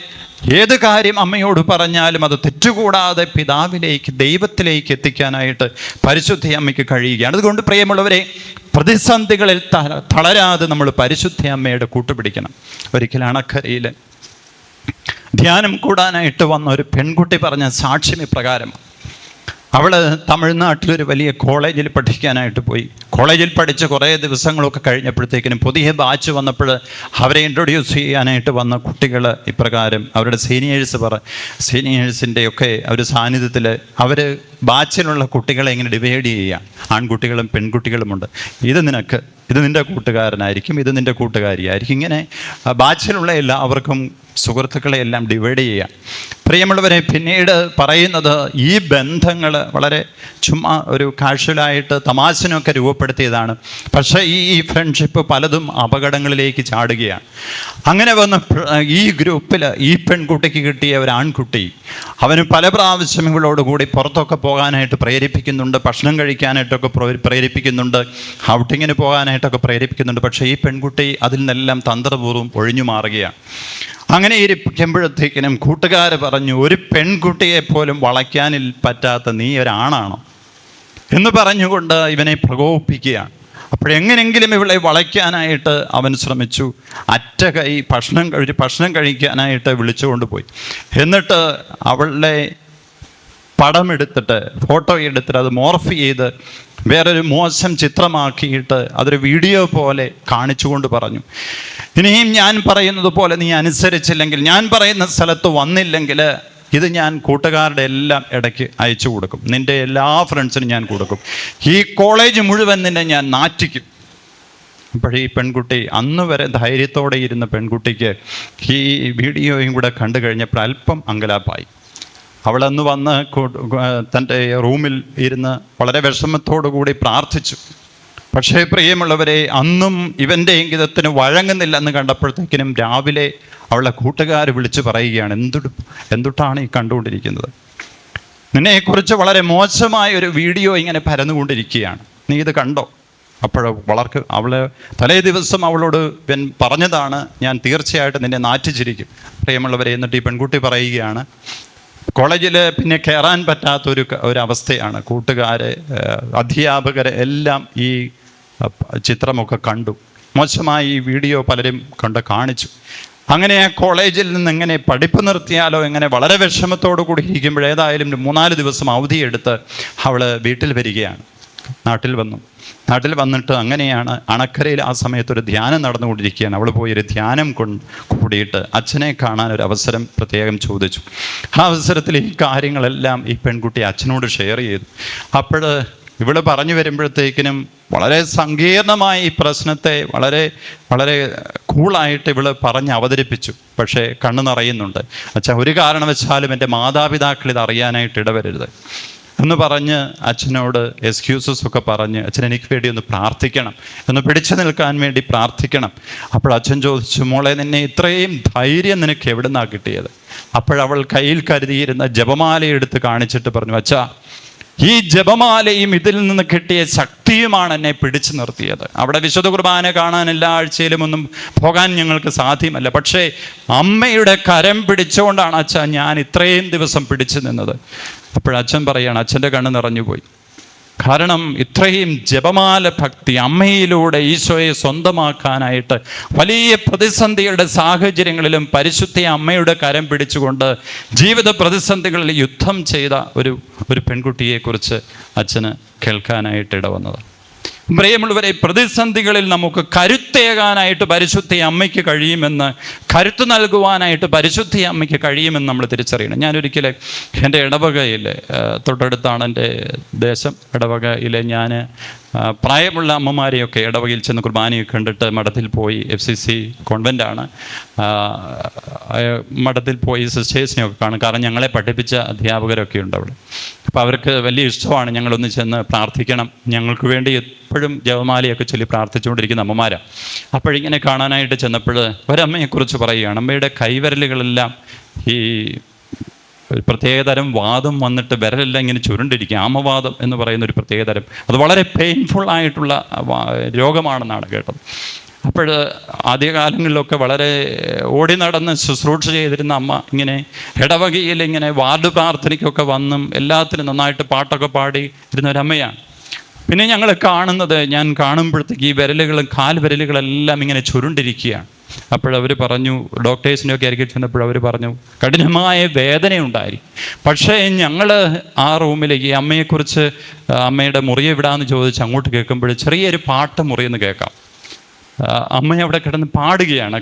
ഏത് കാര്യം അമ്മയോട് പറഞ്ഞാലും അത് തെറ്റുകൂടാതെ പിതാവിലേക്ക്, ദൈവത്തിലേക്ക് എത്തിക്കാനായിട്ട് പരിശുദ്ധ അമ്മയ്ക്ക് കഴിയുകയാണ്. അതുകൊണ്ട് പ്രിയമുള്ളവരെ, പ്രതിസന്ധികളിൽ തളരാതെ നമ്മൾ പരിശുദ്ധ അമ്മയുടെ കൂട്ടുപിടിക്കണം. ഒരിക്കൽ അണക്കരയിൽ ധ്യാനം കൂടാനായിട്ട് വന്ന ഒരു പെൺകുട്ടി പറഞ്ഞ സാക്ഷ്യം ഇപ്രകാരം. അവൾ തമിഴ്നാട്ടിലൊരു വലിയ കോളേജിൽ പഠിക്കാനായിട്ട് പോയി. കോളേജിൽ പഠിച്ച് കുറേ ദിവസങ്ങളൊക്കെ കഴിഞ്ഞപ്പോഴത്തേക്കിനും പുതിയ ബാച്ച് വന്നപ്പോൾ അവരെ ഇൻട്രൊഡ്യൂസ് ചെയ്യാനായിട്ട് വന്ന കുട്ടികൾ ഇപ്രകാരം, അവരുടെ സീനിയേഴ്സിൻ്റെയൊക്കെ ഒരു സാന്നിധ്യത്തിൽ അവർ ബാച്ചിലുള്ള കുട്ടികളെ ഇങ്ങനെ ഡിവൈഡ് ചെയ്യുക. ആൺകുട്ടികളും പെൺകുട്ടികളുമുണ്ട്. ഇത് നിൻ്റെ കൂട്ടുകാരനായിരിക്കും, ഇത് നിൻ്റെ കൂട്ടുകാരിയായിരിക്കും. ഇങ്ങനെ ബാച്ചിലുള്ള എല്ലാവർക്കും സുഹൃത്തുക്കളെ എല്ലാം ഡിവൈഡ് ചെയ്യുക. പ്രിയമുള്ളവരെ, പിന്നീട് പറയുന്നത് ഈ ബന്ധങ്ങൾ വളരെ ചുമ്മാ ഒരു കാഷ്വലായിട്ട് തമാശനൊക്കെ രൂപപ്പെടുത്തിയതാണ്. പക്ഷേ ഈ ഫ്രണ്ട്ഷിപ്പ് പലതും അപകടങ്ങളിലേക്ക് ചാടുകയാണ്. അങ്ങനെ വന്ന ഈ ഗ്രൂപ്പിൽ ഈ പെൺകുട്ടിക്ക് കിട്ടിയ ഒരു ആൺകുട്ടി, അവന് പല പ്രാവശ്യം ഇവളോടുകൂടി പുറത്തൊക്കെ പോകാനായിട്ട് പ്രേരിപ്പിക്കുന്നുണ്ട്, ഭക്ഷണം കഴിക്കാനായിട്ടൊക്കെ പ്രേരിപ്പിക്കുന്നുണ്ട്, ഔട്ടിങ്ങിന് പോകാനായിട്ടൊക്കെ പ്രേരിപ്പിക്കുന്നുണ്ട്. പക്ഷേ ഈ പെൺകുട്ടി അതിൽ നിന്നെല്ലാം തന്ത്രപൂർവ്വം ഒഴിഞ്ഞു മാറുകയാണ്. അങ്ങനെ ഇരിക്കുമ്പോഴത്തേക്കിനും കൂട്ടുകാർ പറഞ്ഞു, ഒരു പെൺകുട്ടിയെ പോലും വളയ്ക്കാനിൽ പറ്റാത്ത നീ ഒരാണാണോ എന്ന് പറഞ്ഞുകൊണ്ട് ഇവനെ പ്രകോപിപ്പിക്കുകയാണ്. അപ്പോഴെങ്ങനെങ്കിലും ഇവളെ വളയ്ക്കാനായിട്ട് അവൻ ശ്രമിച്ചു. അറ്റ കൈ ഭക്ഷണം കഴിക്കാനായിട്ട് വിളിച്ചുകൊണ്ട് പോയി. എന്നിട്ട് അവളുടെ പടമെടുത്തിട്ട്, ഫോട്ടോ എടുത്തിട്ട് അത് മോർഫ് ചെയ്ത് വേറൊരു മോശം ചിത്രമാക്കിയിട്ട് അതൊരു വീഡിയോ പോലെ കാണിച്ചുകൊണ്ട് പറഞ്ഞു, ഇനിയും ഞാൻ പറയുന്നത് പോലെ നീ അനുസരിച്ചില്ലെങ്കിൽ, ഞാൻ പറയുന്ന സ്ഥലത്ത് വന്നില്ലെങ്കിൽ ഇത് ഞാൻ കൂട്ടുകാരുടെ എല്ലാം ഇടയ്ക്ക് അയച്ചു കൊടുക്കും, നിൻ്റെ എല്ലാ ഫ്രണ്ട്സിനും ഞാൻ കൊടുക്കും, ഈ കോളേജ് മുഴുവൻ നിന്നെ ഞാൻ നാറ്റിക്കും. അപ്പോഴേ ഈ പെൺകുട്ടി, അന്ന് വരെ ധൈര്യത്തോടെ ഇരുന്ന പെൺകുട്ടിക്ക് ഈ വീഡിയോയും കൂടെ കണ്ടു കഴിഞ്ഞപ്പോൾ അല്പം അങ്കലാപ്പായി. അവളന്ന് വന്ന് തൻ്റെ റൂമിൽ ഇരുന്ന് വളരെ വിഷമത്തോടു കൂടി പ്രാർത്ഥിച്ചു. പക്ഷേ പ്രിയമുള്ളവരെ, അന്നും ഇവൻ്റെ ഇംഗിതത്തിന് വഴങ്ങുന്നില്ലെന്ന് കണ്ടപ്പോഴത്തേക്കിനും രാവിലെ അവളുടെ കൂട്ടുകാർ വിളിച്ച് പറയുകയാണ്, എന്തുട്ടാണ് ഈ കണ്ടുകൊണ്ടിരിക്കുന്നത്? നിന്നെക്കുറിച്ച് വളരെ മോശമായ ഒരു വീഡിയോ ഇങ്ങനെ പരന്നുകൊണ്ടിരിക്കുകയാണ്, നീ ഇത് കണ്ടോ? അപ്പോൾ അവൾ തലേ ദിവസം അവളോട് പറഞ്ഞതാണ്, ഞാൻ തീർച്ചയായിട്ടും നിന്നെ നാറ്റിച്ചിരിക്കും. പ്രിയമുള്ളവരെ, എന്നിട്ട് ഈ പെൺകുട്ടി പറയുകയാണ്, കോളേജിൽ പിന്നെ കയറാൻ ഒരവസ്ഥയാണ്. കൂട്ടുകാർ, അധ്യാപകർ എല്ലാം ഈ ചിത്രമൊക്കെ കണ്ടു, മോശമായി ഈ വീഡിയോ പലരും കാണിച്ചു. അങ്ങനെ ആ കോളേജിൽ നിന്ന് എങ്ങനെ പഠിപ്പ് നിർത്തിയാലോ എങ്ങനെ വളരെ വിഷമത്തോടു കൂടി ഇരിക്കുമ്പോൾ ഏതായാലും 3-4 ദിവസം അവധിയെടുത്ത് അവൾ വീട്ടിൽ വരികയാണ്. നാട്ടിൽ വന്നിട്ട് അങ്ങനെയാണ് അണക്കരയിൽ ആ സമയത്ത് ഒരു ധ്യാനം നടന്നുകൊണ്ടിരിക്കുകയാണ്. അവൾ പോയി ഒരു ധ്യാനം കൂടിയിട്ട് അച്ഛനെ കാണാൻ ഒരു അവസരം പ്രത്യേകം ചോദിച്ചു. ആ അവസരത്തിൽ ഈ കാര്യങ്ങളെല്ലാം ഈ പെൺകുട്ടി അച്ഛനോട് ഷെയർ ചെയ്തു. അപ്പോൾ ഇവള് പറഞ്ഞു വരുമ്പോഴത്തേക്കിനും വളരെ സങ്കീർണമായ ഈ പ്രശ്നത്തെ വളരെ വളരെ കൂളായിട്ട് ഇവള് പറഞ്ഞ് അവതരിപ്പിച്ചു. പക്ഷേ കണ്ണു നിറയുന്നുണ്ട്. അച്ഛാ, ഒരു കാരണവശാലും എൻ്റെ മാതാപിതാക്കൾ ഇത് അറിയാനായിട്ട് ഇടവരരുത് എന്ന് പറഞ്ഞ് അച്ഛനോട് എക്സ്ക്യൂസസ് ഒക്കെ പറഞ്ഞ്, അച്ഛൻ എനിക്ക് വേണ്ടി ഒന്ന് പ്രാർത്ഥിക്കണം, ഒന്ന് പിടിച്ചു നിൽക്കാൻ വേണ്ടി പ്രാർത്ഥിക്കണം. അപ്പോൾ അച്ഛൻ ചോദിച്ചു, മോളെ, നിന്നെ ഇത്രയും ധൈര്യം നിനക്ക് എവിടെ നിന്നാണ് കിട്ടിയത്? അപ്പോഴവൾ കയ്യിൽ കരുതിയിരുന്ന ജപമാല എടുത്ത് കാണിച്ചിട്ട് പറഞ്ഞു, അച്ഛാ, ഈ ജപമാലയും ഇതിൽ നിന്ന് കിട്ടിയ ശക്തിയുമാണ് എന്നെ പിടിച്ചു നിർത്തിയത്. അവിടെ വിശുദ്ധ കുർബാന കാണാൻ എല്ലാ ആഴ്ചയിലും ഒന്നും പോകാൻ ഞങ്ങൾക്ക് സാധ്യമല്ല. പക്ഷേ അമ്മയുടെ കരം പിടിച്ചുകൊണ്ടാണ് അച്ഛാ ഞാൻ ഇത്രയും ദിവസം പിടിച്ചു നിന്നത്. അപ്പോഴച്ഛൻ പറയാണ്, അച്ഛൻ്റെ കണ്ണ് നിറഞ്ഞുപോയി. കാരണം ഇത്രയും ജപമാല ഭക്തി അമ്മയിലൂടെ ഈശോയെ സ്വന്തമാക്കാനായിട്ട് വലിയ പ്രതിസന്ധികളുടെ സാഹചര്യങ്ങളിലും പരിശുദ്ധ അമ്മയുടെ കരം പിടിച്ചുകൊണ്ട് ജീവിത പ്രതിസന്ധികളിൽ യുദ്ധം ചെയ്ത ഒരു പെൺകുട്ടിയെക്കുറിച്ച് അച്ഛന് കേൾക്കാനായിട്ട് ഇടവന്നത്. പ്രിയമുള്ളവരെ, പ്രതിസന്ധികളിൽ നമുക്ക് കരുത്തേകാനായിട്ട് പരിശുദ്ധ അമ്മയ്ക്ക് കഴിയുമെന്ന്, കരുത്ത് നൽകുവാനായിട്ട് പരിശുദ്ധ അമ്മയ്ക്ക് കഴിയുമെന്ന് നമ്മൾ തിരിച്ചറിയണം. ഞാനൊരിക്കൽ എൻ്റെ ഇടവകയിൽ, തൊട്ടടുത്താണ് എൻ്റെ ദേശം, ഇടവകയിൽ ഞാൻ പ്രായമുള്ള അമ്മമാരെയൊക്കെ ഇടവകയിൽ ചെന്ന് കുർബാനയൊക്കെ കണ്ടിട്ട് മഠത്തിൽ പോയി, FCC കോൺവെൻ്റാണ്, മഠത്തിൽ പോയി സിസ്റ്റേഴ്സിനെയൊക്കെ കാണും. കാരണം ഞങ്ങളെ പഠിപ്പിച്ച അധ്യാപകരൊക്കെ ഉണ്ട് അവിടെ. അപ്പോൾ അവർക്ക് വലിയ ഇഷ്ടമാണ് ഞങ്ങളൊന്ന് ചെന്ന് പ്രാർത്ഥിക്കണം, ഞങ്ങൾക്ക് വേണ്ടി എപ്പോഴും ജപമാലയൊക്കെ ചൊല്ലി പ്രാർത്ഥിച്ചുകൊണ്ടിരിക്കുന്ന അമ്മമാരാണ്. അപ്പോഴിങ്ങനെ കാണാനായിട്ട് ചെന്നപ്പോൾ ഒരമ്മയെക്കുറിച്ച് പറയുകയാണ്. അമ്മയുടെ കൈവിരലുകളെല്ലാം ഈ ഒരു പ്രത്യേകതരം വാദം വന്നിട്ട് വിരലെല്ലാം ഇങ്ങനെ ചുരുണ്ടിരിക്കുക, ആമവാദം എന്ന് പറയുന്ന ഒരു പ്രത്യേകതരം, അത് വളരെ പെയിൻഫുൾ ആയിട്ടുള്ള രോഗമാണെന്നാണ് കേട്ടത്. അപ്പോൾ ആദ്യകാലങ്ങളിലൊക്കെ വളരെ ഓടി നടന്ന് ശുശ്രൂഷ ചെയ്തിരുന്ന അമ്മ ഇങ്ങനെ ഇടവകയിൽ ഇങ്ങനെ വാർഡ് പ്രാർത്ഥനയ്ക്കൊക്കെ വന്നും എല്ലാത്തിനും നന്നായിട്ട് പാട്ടൊക്കെ പാടി ഇരുന്നൊരമ്മയാണ്. പിന്നെ ഞങ്ങൾ കാണുന്നത്, ഞാൻ കാണുമ്പോഴത്തേക്ക് ഈ വിരലുകളും കാൽവിരലുകളെല്ലാം ഇങ്ങനെ ചുരുണ്ടിരിക്കുകയാണ്. അപ്പോഴവർ പറഞ്ഞു, ഡോക്ടേഴ്സിനെയൊക്കെ അരികിൽ ചെന്നപ്പോൾ അവർ പറഞ്ഞു, കഠിനമായ വേദനയുണ്ടായി. പക്ഷേ ഞങ്ങൾ ആ റൂമിലേക്ക് ഈ അമ്മയെക്കുറിച്ച്, അമ്മയുടെ മുറി എവിടാന്ന് ചോദിച്ച് അങ്ങോട്ട് കേൾക്കുമ്പോൾ ചെറിയൊരു പാട്ട് മുറിയെന്ന് കേൾക്കാം. അമ്മ അവിടെ കിടന്ന് പാടുകയാണ്.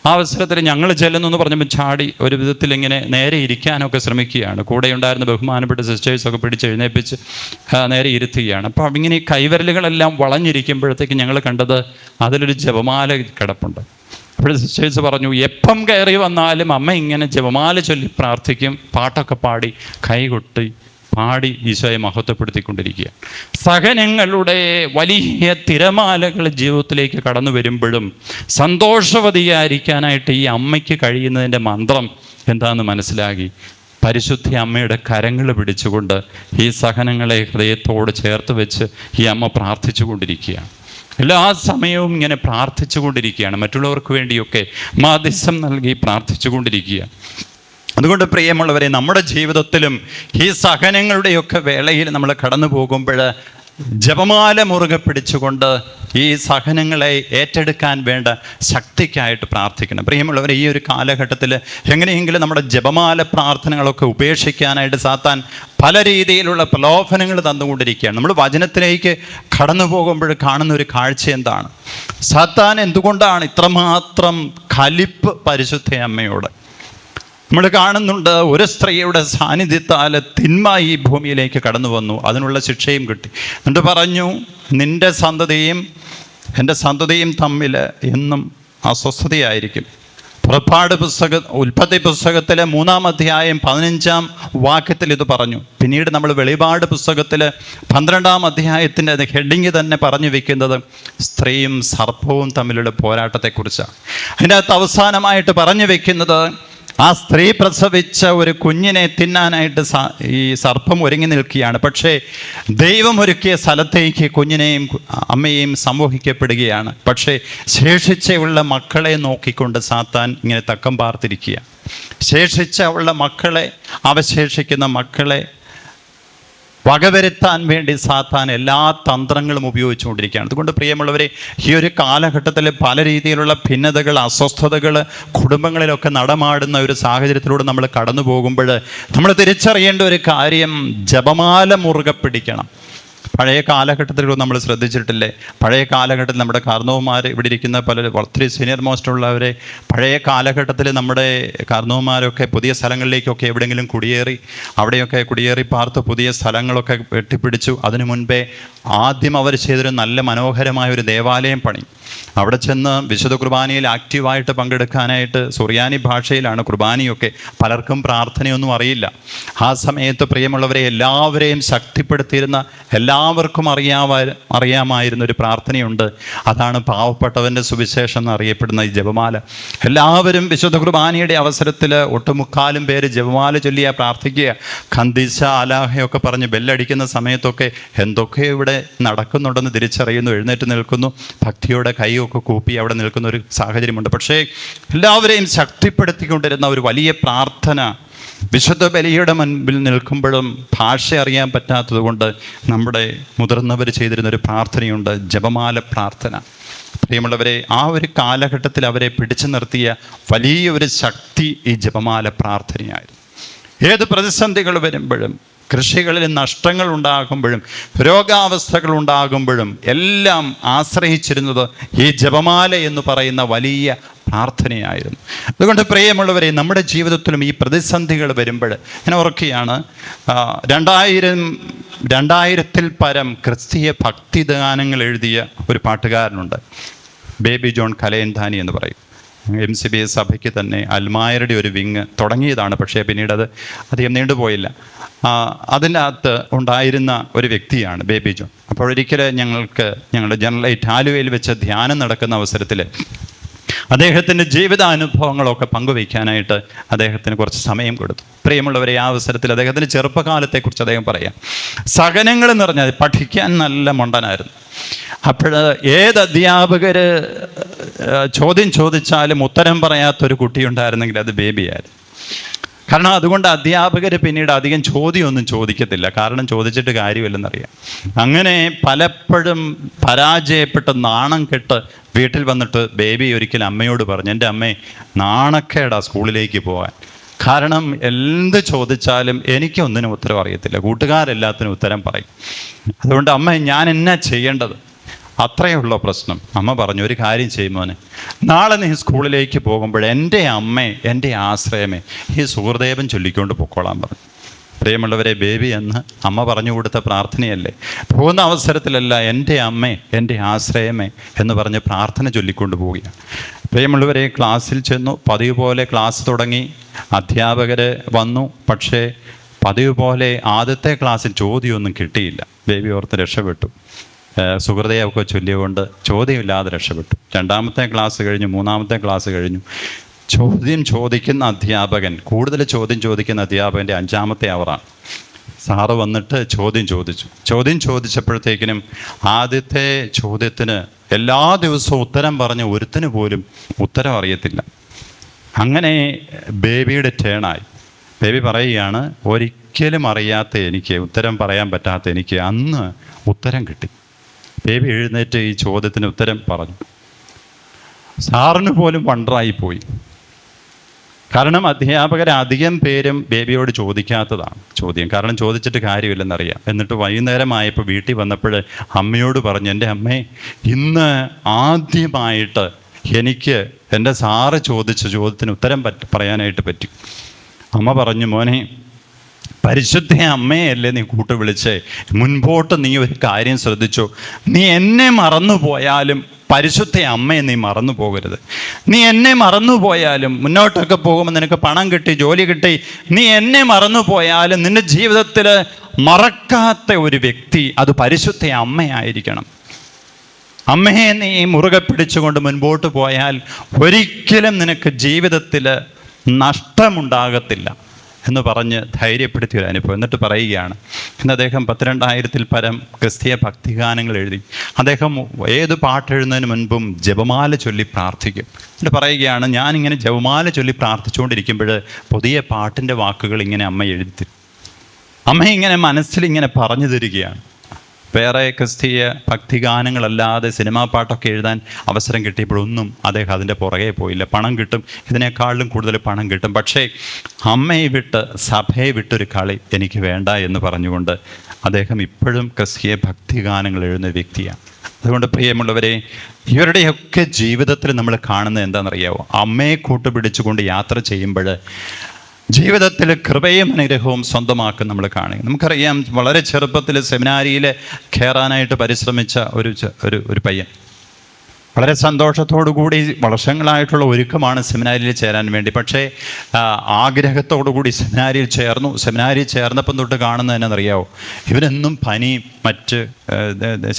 ആ അവസരത്തിൽ ഞങ്ങൾ ചെല്ലുന്നു പറഞ്ഞപ്പോൾ ചാടി ഒരു വിധത്തിൽ ഇങ്ങനെ നേരെ ഇരിക്കാനൊക്കെ ശ്രമിക്കുകയാണ്. കൂടെ ഉണ്ടായിരുന്ന ബഹുമാനപ്പെട്ട സിസ്റ്റേഴ്സൊക്കെ പിടിച്ചെഴുന്നേപ്പിച്ച് നേരെ ഇരുത്തുകയാണ്. അപ്പോൾ ഇങ്ങനെ ഈ കൈവിരലുകളെല്ലാം വളഞ്ഞിരിക്കുമ്പോഴത്തേക്ക് ഞങ്ങൾ കണ്ടത് അതിലൊരു ജപമാല കിടപ്പുണ്ട്. അപ്പോൾ സിസ്റ്റേഴ്സ് പറഞ്ഞു, എപ്പം കയറി വന്നാലും അമ്മ ഇങ്ങനെ ജപമാല ചൊല്ലി പ്രാർത്ഥിക്കും, പാട്ടൊക്കെ പാടി കൈകൊട്ടി പാടി ഈശോയെ മഹത്വപ്പെടുത്തിക്കൊണ്ടിരിക്കുക. സഹനങ്ങളുടെ വലിയ തിരമാലകൾ ജീവിതത്തിലേക്ക് കടന്നു വരുമ്പോഴും സന്തോഷവതിയായിരിക്കാനായിട്ട് ഈ അമ്മയ്ക്ക് കഴിയുന്നതിൻ്റെ മന്ത്രം എന്താണെന്ന് മനസ്സിലാക്കി. പരിശുദ്ധ അമ്മയുടെ കരങ്ങൾ പിടിച്ചുകൊണ്ട് ഈ സഹനങ്ങളെ ഹൃദയത്തോട് ചേർത്ത് വെച്ച് ഈ അമ്മ പ്രാർത്ഥിച്ചു കൊണ്ടിരിക്കുകയാണ്. എല്ലാ സമയവും ഇങ്ങനെ പ്രാർത്ഥിച്ചു കൊണ്ടിരിക്കുകയാണ്. മറ്റുള്ളവർക്ക് വേണ്ടിയൊക്കെ മാധ്യസ്ഥം നൽകി പ്രാർത്ഥിച്ചു കൊണ്ടിരിക്കുകയാണ്. അതുകൊണ്ട് പ്രിയമുള്ളവരെ, നമ്മുടെ ജീവിതത്തിലും ഈ സഹനങ്ങളുടെയൊക്കെ വേളയിൽ നമ്മൾ കടന്നു പോകുമ്പോൾ ജപമാല മുറുകെ പിടിച്ചുകൊണ്ട് ഈ സഹനങ്ങളെ ഏറ്റെടുക്കാൻ വേണ്ട ശക്തിക്കായിട്ട് പ്രാർത്ഥിക്കണം. പ്രിയമുള്ളവരെ, ഈ ഒരു കാലഘട്ടത്തിൽ എങ്ങനെയെങ്കിലും നമ്മുടെ ജപമാല പ്രാർത്ഥനകളൊക്കെ ഉപേക്ഷിക്കാനായിട്ട് സാത്താൻ പല രീതിയിലുള്ള പ്രലോഭനങ്ങൾ തന്നുകൊണ്ടിരിക്കുകയാണ്. നമ്മൾ വചനത്തിലേക്ക് കടന്നു പോകുമ്പോൾ കാണുന്ന ഒരു കാഴ്ച എന്താണ്? സാത്താൻ എന്തുകൊണ്ടാണ് ഇത്രമാത്രം കലിപ്പ് പരിശുദ്ധ അമ്മയോട്? നമ്മൾ കാണുന്നുണ്ട്, ഒരു സ്ത്രീയുടെ സാന്നിധ്യത്താൽ തിന്മ ഈ ഭൂമിയിലേക്ക് കടന്നു വന്നു, അതിനുള്ള ശിക്ഷയും കിട്ടി. എന്നിട്ട് പറഞ്ഞു, നിന്റെ സന്തതിയും എൻ്റെ സന്തതിയും തമ്മിൽ എന്നും അസ്വസ്ഥതയായിരിക്കും. ഉൽപ്പത്തി പുസ്തകത്തിലെ 3-ാം അധ്യായം 15-ാം വാക്യത്തിൽ ഇത് പറഞ്ഞു. പിന്നീട് നമ്മൾ വെളിപാട് പുസ്തകത്തിൽ 12-ാം അധ്യായത്തിൻ്റെ ഹെഡിങ് തന്നെ പറഞ്ഞു വെക്കുന്നത് സ്ത്രീയും സർപ്പവും തമ്മിലുള്ള പോരാട്ടത്തെക്കുറിച്ചാണ്. അതിൻ്റെ അകത്ത് അവസാനമായിട്ട് പറഞ്ഞു വെക്കുന്നത്, ആ സ്ത്രീ പ്രസവിച്ച ഒരു കുഞ്ഞിനെ തിന്നാനായിട്ട് ഈ സർപ്പം ഒരുങ്ങി നിൽക്കുകയാണ്. പക്ഷേ ദൈവം ഒരുക്കിയ സ്ഥലത്തേക്ക് കുഞ്ഞിനെയും അമ്മയെയും സമൂഹിക്കപ്പെടുകയാണ്. പക്ഷേ ശേഷിച്ചുള്ള മക്കളെ നോക്കിക്കൊണ്ട് സാത്താൻ ഇങ്ങനെ തക്കം പാർത്തിരിക്കുക. ശേഷിച്ചുള്ള മക്കളെ, അവശേഷിക്കുന്ന മക്കളെ വകവരുത്താൻ വേണ്ടി സാത്താൻ എല്ലാ തന്ത്രങ്ങളും ഉപയോഗിച്ചുകൊണ്ടിരിക്കുകയാണ്. അതുകൊണ്ട് പ്രിയമുള്ളവരെ, ഈ ഒരു കാലഘട്ടത്തിൽ പല രീതിയിലുള്ള ഭിന്നതകൾ, അസ്വസ്ഥതകൾ കുടുംബങ്ങളിലൊക്കെ നടമാടുന്ന ഒരു സാഹചര്യത്തിലൂടെ നമ്മൾ കടന്നു പോകുമ്പോൾ നമ്മൾ തിരിച്ചറിയേണ്ട ഒരു കാര്യം, ജപമാല മുറുകെ പിടിക്കണം. പഴയ കാലഘട്ടത്തിൽ നമ്മൾ ശ്രദ്ധിച്ചിട്ടില്ലേ? പഴയ കാലഘട്ടത്തിൽ നമ്മുടെ കാർന്നവന്മാർ, ഇവിടെ ഇരിക്കുന്ന പല ഒത്തിരി സീനിയർ മോസ്റ്റ് ഉള്ളവരെ, പഴയ കാലഘട്ടത്തിൽ നമ്മുടെ കാർന്നവന്മാരൊക്കെ പുതിയ സ്ഥലങ്ങളിലേക്കൊക്കെ എവിടെയെങ്കിലും കുടിയേറി, അവിടെയൊക്കെ കുടിയേറി പാർത്ത് പുതിയ സ്ഥലങ്ങളൊക്കെ വെട്ടിപ്പിടിച്ചു. അതിനു മുൻപേ ആദ്യം അവർ ചെയ്തൊരു നല്ല മനോഹരമായ ഒരു ദേവാലയം പണി. അവിടെ ചെന്ന് വിശുദ്ധ കുർബാനയിൽ ആക്റ്റീവായിട്ട് പങ്കെടുക്കാനായിട്ട് സുറിയാനി ഭാഷയിലാണ് കുർബാനയൊക്കെ. പലർക്കും പ്രാർത്ഥനയൊന്നും അറിയില്ല. ആ സമയത്ത് പ്രിയമുള്ളവരെ എല്ലാവരെയും ശക്തിപ്പെടുത്തിയിരുന്ന, എല്ലാവർക്കും അറിയാമായിരുന്ന ഒരു പ്രാർത്ഥനയുണ്ട്. അതാണ് പാവപ്പെട്ടവൻ്റെ സുവിശേഷം എന്നറിയപ്പെടുന്ന ഈ ജപമാല. എല്ലാവരും വിശുദ്ധ കുർബാനയുടെ അവസരത്തിൽ ഒട്ടുമുക്കാലും പേര് ജപമാല ചൊല്ലിയാൽ പ്രാർത്ഥിക്കുക. ഖന്ദിശ അലാഹയൊക്കെ പറഞ്ഞ് ബെല്ലടിക്കുന്ന സമയത്തൊക്കെ എന്തൊക്കെയോ ഇവിടെ നടക്കുന്നുണ്ടെന്ന് തിരിച്ചറിയുന്നു. എഴുന്നേറ്റ് നിൽക്കുന്നു, ഭക്തിയോടെ കൈയൊക്കെ കൂപ്പി അവിടെ നിൽക്കുന്ന ഒരു സാഹചര്യമുണ്ട്. പക്ഷേ എല്ലാവരെയും ശക്തിപ്പെടുത്തിക്കൊണ്ടിരുന്ന ഒരു വലിയ പ്രാർത്ഥന. വിശുദ്ധ ബലിയുടെ മുൻപിൽ നിൽക്കുമ്പോഴും ഭാഷ അറിയാൻ പറ്റാത്തത് കൊണ്ട് നമ്മുടെ മുതിർന്നവർ ചെയ്തിരുന്നൊരു പ്രാർത്ഥനയുണ്ട്, ജപമാല പ്രാർത്ഥന. പ്രിയമുള്ളവരെ, ആ ഒരു കാലഘട്ടത്തിൽ അവരെ പിടിച്ചു നിർത്തിയ വലിയ ഒരു ശക്തി ഈ ജപമാല പ്രാർത്ഥനയായിരുന്നു. ഏത് പ്രതിസന്ധികൾ വരുമ്പോഴും, കൃഷികളിൽ നഷ്ടങ്ങൾ ഉണ്ടാകുമ്പോഴും, രോഗാവസ്ഥകൾ ഉണ്ടാകുമ്പോഴും എല്ലാം ആശ്രയിച്ചിരുന്നത് ഈ ജപമാല എന്ന് പറയുന്ന വലിയ പ്രാർത്ഥനയായിരുന്നു. അതുകൊണ്ട് പ്രിയമുള്ളവരെ, നമ്മുടെ ജീവിതത്തിലും ഈ പ്രതിസന്ധികൾ വരുമ്പോൾ ഞാൻ ഓർക്കുകയാണ്, 2000-ൽ പരം ക്രിസ്തീയ ഭക്തിഗാനങ്ങൾ എഴുതിയ ഒരു പാട്ടുകാരനുണ്ട്, ബേബി ജോൺ കലയൻധാനി എന്ന് പറയും. MCBA സഭയ്ക്ക് തന്നെ അൽമായരുടെ ഒരു വിങ് തുടങ്ങിയതാണ്. പക്ഷേ പിന്നീട് അത് അധികം നീണ്ടുപോയില്ല. അതിനകത്ത് ഉണ്ടായിരുന്ന ഒരു വ്യക്തിയാണ് ബേബി ജോൺ. അപ്പോൾ ഒരിക്കൽ ഞങ്ങളുടെ ജനറലായിട്ട് ആലുവയിൽ വെച്ച് ധ്യാനം നടക്കുന്ന അവസരത്തിൽ അദ്ദേഹത്തിൻ്റെ ജീവിതാനുഭവങ്ങളൊക്കെ പങ്കുവയ്ക്കാനായിട്ട് അദ്ദേഹത്തിന് കുറച്ച് സമയം കൊടുത്തു. പ്രിയമുള്ളവരെ, ആ അവസരത്തിൽ അദ്ദേഹത്തിൻ്റെ ചെറുപ്പകാലത്തെക്കുറിച്ച് അദ്ദേഹം പറയാം. സഹനങ്ങൾ എന്ന് പറഞ്ഞാൽ പഠിക്കാൻ നല്ല മണ്ടനായിരുന്നു. അപ്പോൾ ഏത് അധ്യാപകർ ചോദ്യം ചോദിച്ചാലും ഉത്തരം പറയാത്തൊരു കുട്ടിയുണ്ടായിരുന്നെങ്കിൽ അത് ബേബിയായിരുന്നു. കാരണം അതുകൊണ്ട് അധ്യാപകർ പിന്നീട് അധികം ചോദ്യമൊന്നും ചോദിക്കത്തില്ല, കാരണം ചോദിച്ചിട്ട് കാര്യമില്ലെന്നറിയാം. അങ്ങനെ പലപ്പോഴും പരാജയപ്പെട്ട് നാണം കെട്ട് വീട്ടിൽ വന്നിട്ട് ബേബി ഒരിക്കൽ അമ്മയോട് പറഞ്ഞു, എൻ്റെ അമ്മേ, നാണക്കേടാ സ്കൂളിലേക്ക് പോകാൻ. കാരണം എന്ത് ചോദിച്ചാലും എനിക്കൊന്നിനും ഉത്തരം അറിയത്തില്ല, കൂട്ടുകാരെല്ലാത്തിനും ഉത്തരം പറയും. അതുകൊണ്ട് അമ്മ, ഞാൻ എന്നാ ചെയ്യേണ്ടത്? അത്രയേ ഉള്ളൂ പ്രശ്നം. അമ്മ പറഞ്ഞു, ഒരു കാര്യം ചെയ്യുമോനെ, നാളെ നീ സ്കൂളിലേക്ക് പോകുമ്പോൾ എൻ്റെ അമ്മേ, എൻ്റെ ആശ്രയമേ, ഈ സുഹൃദേവൻ ചൊല്ലിക്കൊണ്ട് പൊക്കോളാൻ പറഞ്ഞു. പ്രിയമുള്ളവരെ, ബേബി എന്ന് അമ്മ പറഞ്ഞു കൊടുത്ത പ്രാർത്ഥനയല്ലേ. പോകുന്ന അവസരത്തിലല്ല എൻ്റെ അമ്മേ, എൻ്റെ ആശ്രയമേ എന്ന് പറഞ്ഞ് പ്രാർത്ഥന ചൊല്ലിക്കൊണ്ട് പോവുകയാണ്. പ്രിയമുള്ളവരെ, ക്ലാസ്സിൽ ചെന്നു. പതിവ് പോലെ ക്ലാസ് തുടങ്ങി. അധ്യാപകർ വന്നു. പക്ഷേ പതിവ് പോലെ ആദ്യത്തെ ക്ലാസ്സിൽ ചോദ്യമൊന്നും കിട്ടിയില്ല. ബേബി ഓർത്ത് രക്ഷപ്പെട്ടു. സുഹൃദയമൊക്കെ ചൊല്ലിയുകൊണ്ട് ചോദ്യമില്ലാതെ രക്ഷപ്പെട്ടു. രണ്ടാമത്തെ ക്ലാസ് കഴിഞ്ഞു, മൂന്നാമത്തെ ക്ലാസ് കഴിഞ്ഞു. ചോദ്യം ചോദിക്കുന്ന അധ്യാപകൻ, കൂടുതൽ ചോദ്യം ചോദിക്കുന്ന അധ്യാപകൻ്റെ 5ാമത്തെ അവറാണ്. സാറ് വന്നിട്ട് ചോദ്യം ചോദിച്ചപ്പോഴത്തേക്കിനും ആദ്യത്തെ ചോദ്യത്തിന് എല്ലാ ദിവസവും ഉത്തരം പറഞ്ഞ് ഒരുത്തിന് പോലും ഉത്തരം അറിയത്തില്ല. അങ്ങനെ ബേബിയുടെ ടേണായി. ബേബി പറയുകയാണ്, ഒരിക്കലും അറിയാത്ത എനിക്ക്, ഉത്തരം പറയാൻ പറ്റാത്ത എനിക്ക് അന്ന് ഉത്തരം കിട്ടി. ബേബി എഴുന്നേറ്റ് ഈ ചോദ്യത്തിന് ഉത്തരം പറഞ്ഞു. സാറിന് പോലും വണ്ടറായിപ്പോയി. കാരണം അധ്യാപകർ അധികം പേരും ബേബിയോട് ചോദിക്കാത്തതാണ് ചോദ്യം. കാരണം ചോദിച്ചിട്ട് കാര്യമില്ലെന്നറിയാം. എന്നിട്ട് വൈകുന്നേരമായപ്പോൾ വീട്ടിൽ വന്നപ്പോൾ അമ്മയോട് പറഞ്ഞു, എൻ്റെ അമ്മേ, ഇന്ന് ആദ്യമായിട്ട് എനിക്ക് എൻ്റെ സാറ് ചോദിച്ച ചോദ്യത്തിന് ഉത്തരം പറയാനായിട്ട് പറ്റി. അമ്മ പറഞ്ഞു, മോനെ, പരിശുദ്ധ അമ്മയല്ലേ നീ കൂട്ട് വിളിച്ചേ, മുൻപോട്ട് നീ ഒരു കാര്യം ശ്രദ്ധിച്ചോ, നീ എന്നെ മറന്നുപോയാലും പരിശുദ്ധ അമ്മയെ നീ മറന്നു പോകരുത്. നീ എന്നെ മറന്നുപോയാലും, മുന്നോട്ടൊക്കെ പോകുമ്പോൾ നിനക്ക് പണം കിട്ടി, ജോലി കിട്ടി, നീ എന്നെ മറന്നുപോയാലും നിൻ്റെ ജീവിതത്തിൽ മറക്കാത്ത ഒരു വ്യക്തി അത് പരിശുദ്ധ അമ്മയായിരിക്കണം. അമ്മയെ നീ മുറുകെ പിടിച്ചുകൊണ്ട് മുൻപോട്ട് പോയാൽ ഒരിക്കലും നിനക്ക് ജീവിതത്തിൽ നഷ്ടമുണ്ടാകത്തില്ല എന്ന് പറഞ്ഞ് ധൈര്യപ്പെടുത്തിയൊരു അനുഭവം. എന്നിട്ട് പറയുകയാണ്, ഇന്ന് അദ്ദേഹം 12,000-ൽ പരം ക്രിസ്തീയ ഭക്തിഗാനങ്ങൾ എഴുതി. അദ്ദേഹം ഏത് പാട്ടെഴുതുന്നതിന് മുൻപും ജപമാല ചൊല്ലി പ്രാർത്ഥിക്കും. എന്നിട്ട് പറയുകയാണ്, ഞാനിങ്ങനെ ജപമാല ചൊല്ലി പ്രാർത്ഥിച്ചുകൊണ്ടിരിക്കുമ്പോൾ പുതിയ പാട്ടിൻ്റെ വാക്കുകൾ ഇങ്ങനെ അമ്മ എഴുതി, അമ്മ ഇങ്ങനെ മനസ്സിലിങ്ങനെ പറഞ്ഞു തരികയാണ്. വേറെ ക്രിസ്തീയ ഭക്തിഗാനങ്ങളല്ലാതെ സിനിമാ പാട്ടൊക്കെ എഴുതാൻ അവസരം കിട്ടിയപ്പോഴൊന്നും അദ്ദേഹം അതിൻ്റെ പുറകെ പോയില്ല. പണം കിട്ടും, ഇതിനേക്കാളും കൂടുതൽ പണം കിട്ടും, പക്ഷേ അമ്മയെ വിട്ട് സഭയെ വിട്ടൊരു കളി എനിക്ക് വേണ്ട എന്ന് പറഞ്ഞുകൊണ്ട് അദ്ദേഹം ഇപ്പോഴും ക്രിസ്തീയ ഭക്തിഗാനങ്ങൾ എഴുതുന്ന വ്യക്തിയാണ്. അതുകൊണ്ട് പ്രിയമുള്ളവരെ, ഇവരുടെയൊക്കെ ജീവിതത്തിൽ നമ്മൾ കാണുന്നത് എന്താണെന്നറിയാമോ? അമ്മയെ കൂട്ടുപിടിച്ചുകൊണ്ട് യാത്ര ചെയ്യുമ്പോൾ ജീവിതത്തിൽ കൃപയും അനുഗ്രഹവും സ്വന്തമാക്കും നമ്മൾ കാണുക. നമുക്കറിയാം, വളരെ ചെറുപ്പത്തിൽ സെമിനാരിയിൽ കയറാനായിട്ട് പരിശ്രമിച്ച ഒരു പയ്യൻ വളരെ സന്തോഷത്തോടു കൂടി വർഷങ്ങളായിട്ടുള്ള ഒരുക്കമാണ് സെമിനാരിയിൽ ചേരാൻ വേണ്ടി. പക്ഷേ ആഗ്രഹത്തോടു കൂടി സെമിനാരിയിൽ ചേർന്നു. സെമിനാരിയിൽ ചേർന്നപ്പം തൊട്ട് കാണുന്നത് എന്നറിയാവോ? ഇവരെന്നും പനി, മറ്റ്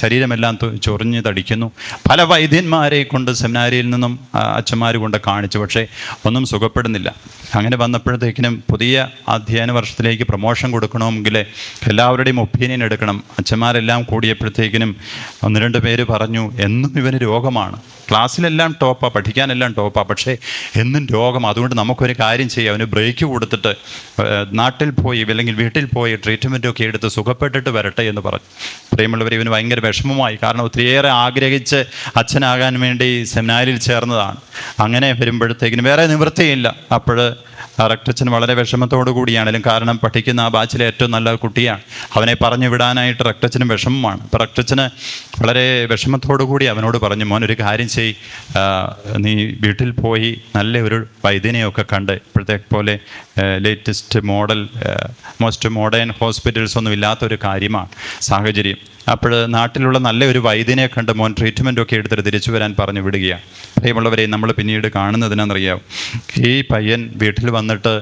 ശരീരമെല്ലാം ചൊറിഞ്ഞ് തടിക്കുന്നു. പല വൈദ്യന്മാരെ കൊണ്ട് സെമിനാരിയിൽ നിന്നും അച്ഛന്മാർ കൊണ്ട് കാണിച്ചു, പക്ഷേ ഒന്നും സുഖപ്പെടുന്നില്ല. അങ്ങനെ വന്നപ്പോഴത്തേക്കിനും പുതിയ അധ്യയന വർഷത്തിലേക്ക് പ്രൊമോഷൻ കൊടുക്കണമെങ്കിൽ എല്ലാവരുടെയും ഒപ്പീനിയൻ എടുക്കണം. അച്ഛന്മാരെല്ലാം കൂടിയപ്പോഴത്തേക്കിനും 1-2 പേര് പറഞ്ഞു, എന്നും ഇവന് രോഗമാണ്, ക്ലാസ്സിലെല്ലാം ടോപ്പാ, പഠിക്കാനെല്ലാം ടോപ്പാ, പക്ഷേ എന്നും രോഗം. അതുകൊണ്ട് നമുക്കൊരു കാര്യം ചെയ്യാം, അവന് ബ്രേക്ക് കൊടുത്തിട്ട് നാട്ടിൽ പോയി അല്ലെങ്കിൽ വീട്ടിൽ പോയി ട്രീറ്റ്മെൻറ്റൊക്കെ എടുത്ത് സുഖപ്പെട്ടിട്ട് വരട്ടെ എന്ന് പറഞ്ഞു. പ്രിയമുള്ളവർ, ഇവന് ഭയങ്കര വിഷമമായി. കാരണം ഒത്തിരിയേറെ ആഗ്രഹിച്ച് അച്ഛനാകാൻ വേണ്ടി സെമിനാരിയിൽ ചേർന്നതാണ്. അങ്ങനെ വരുമ്പോഴത്തേക്കിനും വേറെ നിവൃത്തിയില്ല. അപ്പോൾ റക്ടച്ചൻ വളരെ വിഷമത്തോടു കൂടിയാണെങ്കിലും, കാരണം പഠിക്കുന്ന ആ ബാച്ചിലെ ഏറ്റവും നല്ല കുട്ടിയാണ്, അവനെ പറഞ്ഞു വിടാനായിട്ട് റക്ടച്ചനും വിഷമമാണ്. അപ്പോൾ റക്ടച്ചന് വളരെ വിഷമത്തോടു കൂടി അവനോട് പറഞ്ഞു, മോൻ ഒരു കാര്യം ചെയ്യ്, നീ വീട്ടിൽ പോയി നല്ല ഒരു വൈദ്യനെയൊക്കെ കണ്ട്, ഇപ്പോഴത്തെ പോലെ ലേറ്റസ്റ്റ് മോസ്റ്റ് മോഡേൺ ഹോസ്പിറ്റൽസ് ഒന്നും ഇല്ലാത്തൊരു കാര്യമാണ് സാഹചര്യം. അപ്പോൾ നാട്ടിലുള്ള നല്ലൊരു വൈദ്യനെ കണ്ട് മോൻ ട്രീറ്റ്മെൻറ്റൊക്കെ എടുത്തിട്ട് തിരിച്ചു വരാൻ പറഞ്ഞു വിടുകയാണ്. പ്രിയമുള്ളവരെ, നമ്മൾ പിന്നീട് കാണുന്നതിനെന്നറിയാം, ഈ പയ്യൻ വീട്ടിൽ വന്നിട്ട്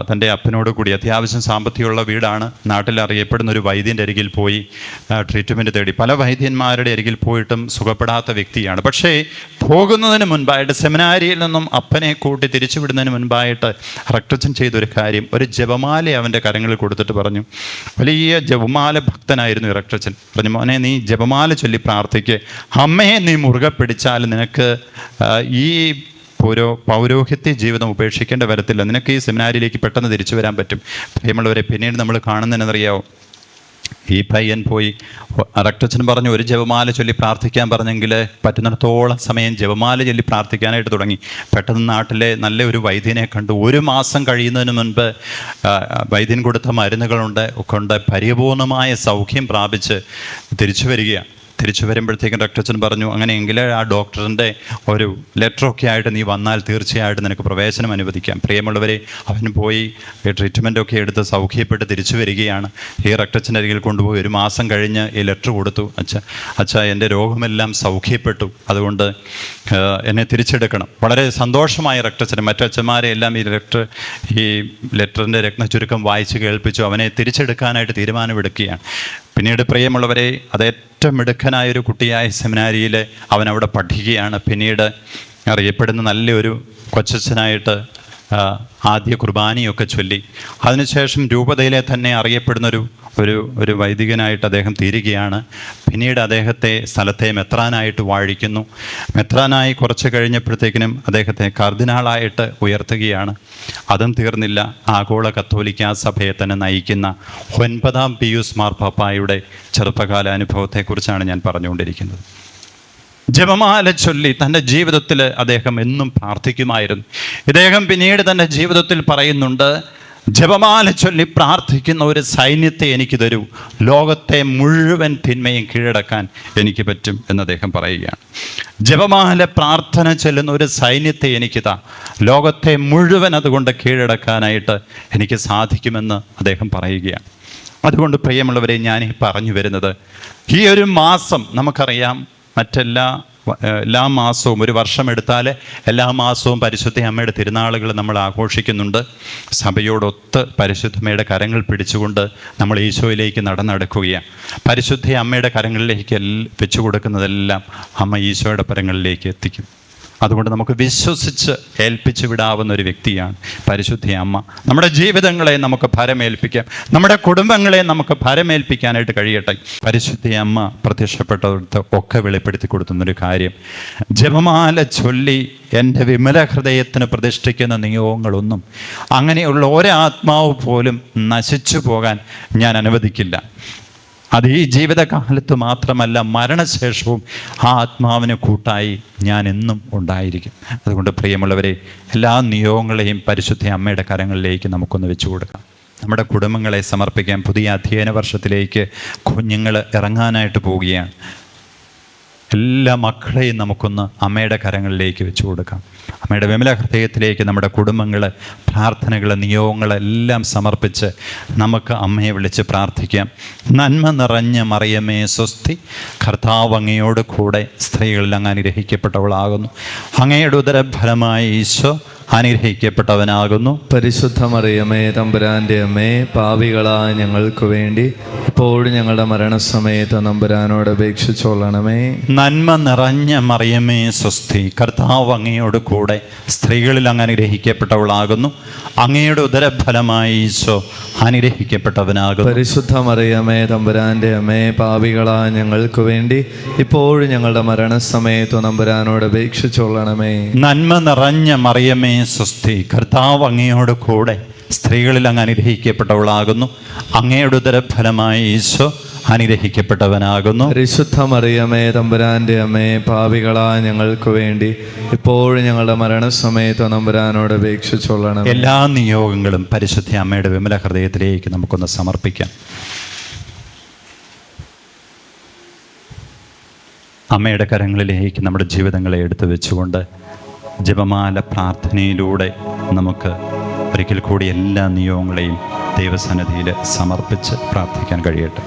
തൻ്റെ അപ്പനോട് കൂടി, അത്യാവശ്യം സാമ്പത്തികമുള്ള വീടാണ്, നാട്ടിൽ അറിയപ്പെടുന്ന ഒരു വൈദ്യൻ്റെ അരികിൽ പോയി ട്രീറ്റ്മെൻറ്റ് തേടി. പല വൈദ്യന്മാരുടെ അരികിൽ പോയിട്ടും സുഖപ്പെടാത്ത വ്യക്തിയാണ്. പക്ഷേ പോകുന്നതിന് മുൻപായിട്ട്, സെമിനാരിയിൽ നിന്നും അപ്പനെ കൂട്ടി തിരിച്ചു വിടുന്നതിന് മുൻപായിട്ട് റക്ടച്ചൻ ചെയ്തൊരു കാര്യം, ഒരു ജപമാല അവൻ്റെ കരങ്ങളിൽ കൊടുത്തിട്ട് പറഞ്ഞു. വലിയ ജപമാല ഭക്തനായിരുന്നു ഈ റക്ടച്ചൻ. പറഞ്ഞു, മോനെ നീ ജപമാല ചൊല്ലി പ്രാർത്ഥിക്ക്, അമ്മയെ നീ മുറുകെ പിടിച്ചാൽ നിനക്ക് ഈ പൗരോഹിത്യ ജീവിതം ഉപേക്ഷിക്കേണ്ട വരത്തില്ല, നിനക്ക് ഈ സെമിനാരിയിലേക്ക് പെട്ടെന്ന് തിരിച്ചു വരാൻ പറ്റും. പ്രിയമുള്ളവരെ, പിന്നീട് നമ്മൾ കാണുന്നതെന്നറിയാവോ? ഈ പയ്യൻ പോയി റക്ടച്ചൻ പറഞ്ഞു, ഒരു ജപമാല ചൊല്ലി പ്രാർത്ഥിക്കാൻ പറഞ്ഞെങ്കിൽ പറ്റുന്നിടത്തോളം സമയം ജപമാല ചൊല്ലി പ്രാർത്ഥിക്കാനായിട്ട് തുടങ്ങി. പെട്ടെന്ന് നാട്ടിലെ നല്ല ഒരു വൈദ്യനെ കണ്ടു. 1 മാസം കഴിയുന്നതിന് മുൻപ് വൈദ്യൻ കൊടുത്ത മരുന്നുകളുണ്ട് കൊണ്ട് പരിപൂർണമായ സൗഖ്യം പ്രാപിച്ച് തിരിച്ചു വരികയാണ്. തിരിച്ചു വരുമ്പോഴത്തേക്കും റക്ടച്ചൻ പറഞ്ഞു, അങ്ങനെയെങ്കിൽ ആ ഡോക്ടറിൻ്റെ ഒരു ലെറ്ററൊക്കെ ആയിട്ട് നീ വന്നാൽ തീർച്ചയായിട്ടും നിനക്ക് പ്രവേശനം അനുവദിക്കാം. പ്രിയമുള്ളവരെ, അവൻ പോയി ട്രീറ്റ്മെൻറ്റൊക്കെ എടുത്ത് സൗഖ്യപ്പെട്ട് തിരിച്ചു വരികയാണ്. ഈ റക്ടച്ചൻ്റെ അരികിൽ കൊണ്ടുപോയി 1 മാസം കഴിഞ്ഞ് ഈ ലെറ്റർ കൊടുത്തു. അച്ഛാ എൻ്റെ രോഗമെല്ലാം സൗഖ്യപ്പെട്ടു, അതുകൊണ്ട് എന്നെ തിരിച്ചെടുക്കണം. വളരെ സന്തോഷമായ റക്ടച്ചന്. മറ്റച്ഛന്മാരെ എല്ലാം ഈ ലെറ്ററിൻ്റെ രത്നചുരുക്കം വായിച്ച് കേൾപ്പിച്ചു. അവനെ തിരിച്ചെടുക്കാനായിട്ട് തീരുമാനമെടുക്കുകയാണ്. പിന്നീട് പ്രിയമുള്ളവരെ, അത് ഏറ്റവും മിടുക്കനായൊരു കുട്ടിയായ സെമിനാരിയിൽ അവൻ അവിടെ പഠിക്കുകയാണ്. പിന്നീട് അറിയപ്പെടുന്ന നല്ലൊരു കൊച്ചച്ഛനായിട്ട് ആദ്യ കുർബാനയൊക്കെ ചൊല്ലി. അതിനുശേഷം രൂപതയിലെ തന്നെ അറിയപ്പെടുന്ന ഒരു വൈദികനായിട്ട് അദ്ദേഹം തീരുകയാണ്. പിന്നീട് അദ്ദേഹത്തെ സ്ഥലത്തെ മെത്രാനായിട്ട് വാഴിക്കുന്നു. മെത്രാനായി കുറച്ച് കഴിഞ്ഞപ്പോഴത്തേക്കിനും അദ്ദേഹത്തെ കർദിനാളായിട്ട് ഉയർത്തുകയാണ്. അതും തീർന്നില്ല, ആഗോള കത്തോലിക്കാ സഭയെ തന്നെ നയിക്കുന്ന 9-ാം പിയൂസ് മാർപ്പാപ്പായുടെ ചെറുപ്പകാല അനുഭവത്തെക്കുറിച്ചാണ് ഞാൻ പറഞ്ഞുകൊണ്ടിരിക്കുന്നത്. ജപമാല ചൊല്ലി തൻ്റെ ജീവിതത്തിൽ അദ്ദേഹം എന്നും പ്രാർത്ഥിക്കുമായിരുന്നു. ഇദ്ദേഹം പിന്നീട് തൻ്റെ ജീവിതത്തിൽ പറയുന്നുണ്ട്, ജപമാല ചൊല്ലി പ്രാർത്ഥിക്കുന്ന ഒരു സൈന്യത്തെ എനിക്ക് തരൂ, ലോകത്തെ മുഴുവൻ തിന്മയും കീഴടക്കാൻ എനിക്ക് പറ്റും എന്ന് അദ്ദേഹം പറയുകയാണ്. ജപമാല പ്രാർത്ഥന ചൊല്ലുന്ന ഒരു സൈന്യത്തെ എനിക്ക് താ, ലോകത്തെ മുഴുവൻ അതുകൊണ്ട് കീഴടക്കാനായിട്ട് എനിക്ക് സാധിക്കുമെന്ന് അദ്ദേഹം പറയുകയാണ്. അതുകൊണ്ട് പ്രിയമുള്ളവരെ, ഞാൻ ഈ പറഞ്ഞു വരുന്നത്, ഈ ഒരു മാസം നമുക്കറിയാം, എല്ലാ മാസവും, ഒരു വർഷം എടുത്താൽ എല്ലാ മാസവും പരിശുദ്ധ അമ്മയുടെ തിരുനാളുകൾ നമ്മൾ ആഘോഷിക്കുന്നുണ്ട്. സഭയോടൊത്ത് പരിശുദ്ധമ്മയുടെ കരങ്ങൾ പിടിച്ചുകൊണ്ട് നമ്മൾ ഈശോയിലേക്ക് നടന്നെടുക്കുകയാണ്. പരിശുദ്ധ അമ്മയുടെ കരങ്ങളിലേക്ക് വെച്ചു കൊടുക്കുന്നതെല്ലാം അമ്മ ഈശോയുടെ കരങ്ങളിലേക്ക് എത്തിക്കും. അതുകൊണ്ട് നമുക്ക് വിശ്വസിച്ച് ഏൽപ്പിച്ചു വിടാവുന്ന ഒരു വ്യക്തിയാണ് പരിശുദ്ധ അമ്മ. നമ്മുടെ ജീവിതങ്ങളെ നമുക്ക് ഭരമേൽപ്പിക്കാം, നമ്മുടെ കുടുംബങ്ങളെ നമുക്ക് ഭരമേൽപ്പിക്കാനായിട്ട് കഴിയട്ടെ. പരിശുദ്ധ അമ്മ പ്രത്യക്ഷപ്പെട്ടത് ഒക്കെ വെളിപ്പെടുത്തി കൊടുക്കുന്നൊരു കാര്യം, ജപമാല ചൊല്ലി എൻ്റെ വിമല ഹൃദയത്തിന് പ്രതിഷ്ഠിക്കുന്ന നിയോഗങ്ങളൊന്നും, അങ്ങനെയുള്ള ഒരാത്മാവ് പോലും നശിച്ചു പോകാൻ ഞാൻ അനുവദിക്കില്ല. അത് ഈ ജീവിതകാലത്ത് മാത്രമല്ല, മരണശേഷവും ആ ആത്മാവിന് കൂട്ടായി ഞാൻ എന്നും ഉണ്ടായിരിക്കും. അതുകൊണ്ട് പ്രിയമുള്ളവരെ, എല്ലാ നിയോഗങ്ങളെയും പരിശുദ്ധ അമ്മയുടെ കരങ്ങളിലേക്ക് നമുക്കൊന്ന് വെച്ചു കൊടുക്കാം. നമ്മുടെ കുടുംബങ്ങളെ സമർപ്പിക്കാം. പുതിയ അധ്യയന വർഷത്തിലേക്ക് കുഞ്ഞുങ്ങൾ ഇറങ്ങാനായിട്ട് പോവുകയാണ്. എല്ലാ മക്കളെയും നമുക്കൊന്ന് അമ്മയുടെ കരങ്ങളിലേക്ക് വെച്ചു കൊടുക്കാം. അമ്മയുടെ വിമല ഹൃദയത്തിലേക്ക് നമ്മുടെ കുടുംബങ്ങൾ, പ്രാർത്ഥനകൾ, നിയോഗങ്ങളെല്ലാം സമർപ്പിച്ച് നമുക്ക് അമ്മയെ വിളിച്ച് പ്രാർത്ഥിക്കാം. നന്മ നിറഞ്ഞ മറിയമേ സ്വസ്തി, കർത്താവ് അങ്ങയോട് കൂടെ സ്ത്രീകളിൽ അങ്ങ് അനുഗ്രഹിക്കപ്പെട്ടവളാകുന്നു. അങ്ങയുടെ ഉദരഫലമായി ഈശോ അനുഗ്രഹിക്കപ്പെട്ടവനാകുന്നു. പരിശുദ്ധ മറിയമേ തമ്പുരാൻ്റെ അമ്മേ, പാപികളായ ഞങ്ങൾക്ക് വേണ്ടി ഇപ്പോഴും ഞങ്ങളുടെ മരണസമയത്ത് തമ്പുരാനോട് അപേക്ഷിച്ചോളണമേ. നന്മ നിറഞ്ഞ മറിയമേ സ്വസ്തി, കർത്താവ് അങ്ങയോട് കൂടെ സ്ത്രീകളിൽ അങ്ങ് അനുഗ്രഹിക്കപ്പെട്ടവളാകുന്നു. അങ്ങയുടെ ഉദരഫലമായി ഈശോ അനുഗ്രഹിക്കപ്പെട്ടവനാകുന്നു. പരിശുദ്ധ മറിയമേ തമ്പുരാൻ്റെ അമ്മേ, പാപികളായ ഞങ്ങൾക്ക് വേണ്ടി ഇപ്പോഴും ഞങ്ങളുടെ മരണസമയത്ത് തമ്പുരാനോട് അപേക്ഷിച്ചോളണമേ. നന്മ നിറഞ്ഞ മറിയമേ സ്വസ്തി, കർത്താവ് അങ്ങയോട് കൂടെ സ്ത്രീകളിൽ അങ്ങ് അനുഗ്രഹിക്കപ്പെട്ടവളാകുന്നു. അങ്ങയുടെ ഉദരഫലമായി ഈശോ അനുഗ്രഹിക്കപ്പെട്ടവനാകുന്നു. പരിശുദ്ധ മറിയമേ തമ്പുരാൻ്റെ അമ്മേ, പാപികളായ ഞങ്ങൾക്ക് വേണ്ടി ഇപ്പോഴും ഞങ്ങളുടെ മരണസമയത്ത് തമ്പുരാനോട് അപേക്ഷിച്ചോളണം. എല്ലാ നിയോഗങ്ങളും പരിശുദ്ധ അമ്മയുടെ വിമല ഹൃദയത്തിലേക്ക് നമുക്കൊന്ന് സമർപ്പിക്കാം. അമ്മയുടെ കരങ്ങളിലേക്ക് നമ്മുടെ ജീവിതങ്ങളെ എടുത്തു വെച്ചുകൊണ്ട് ജപമാല പ്രാർത്ഥനയിലൂടെ നമുക്ക് ഒരിക്കൽ കൂടി എല്ലാ നിയോഗങ്ങളെയും ദൈവസന്നിധിയിൽ സമർപ്പിച്ച് പ്രാർത്ഥിക്കാൻ കഴിയട്ടെ.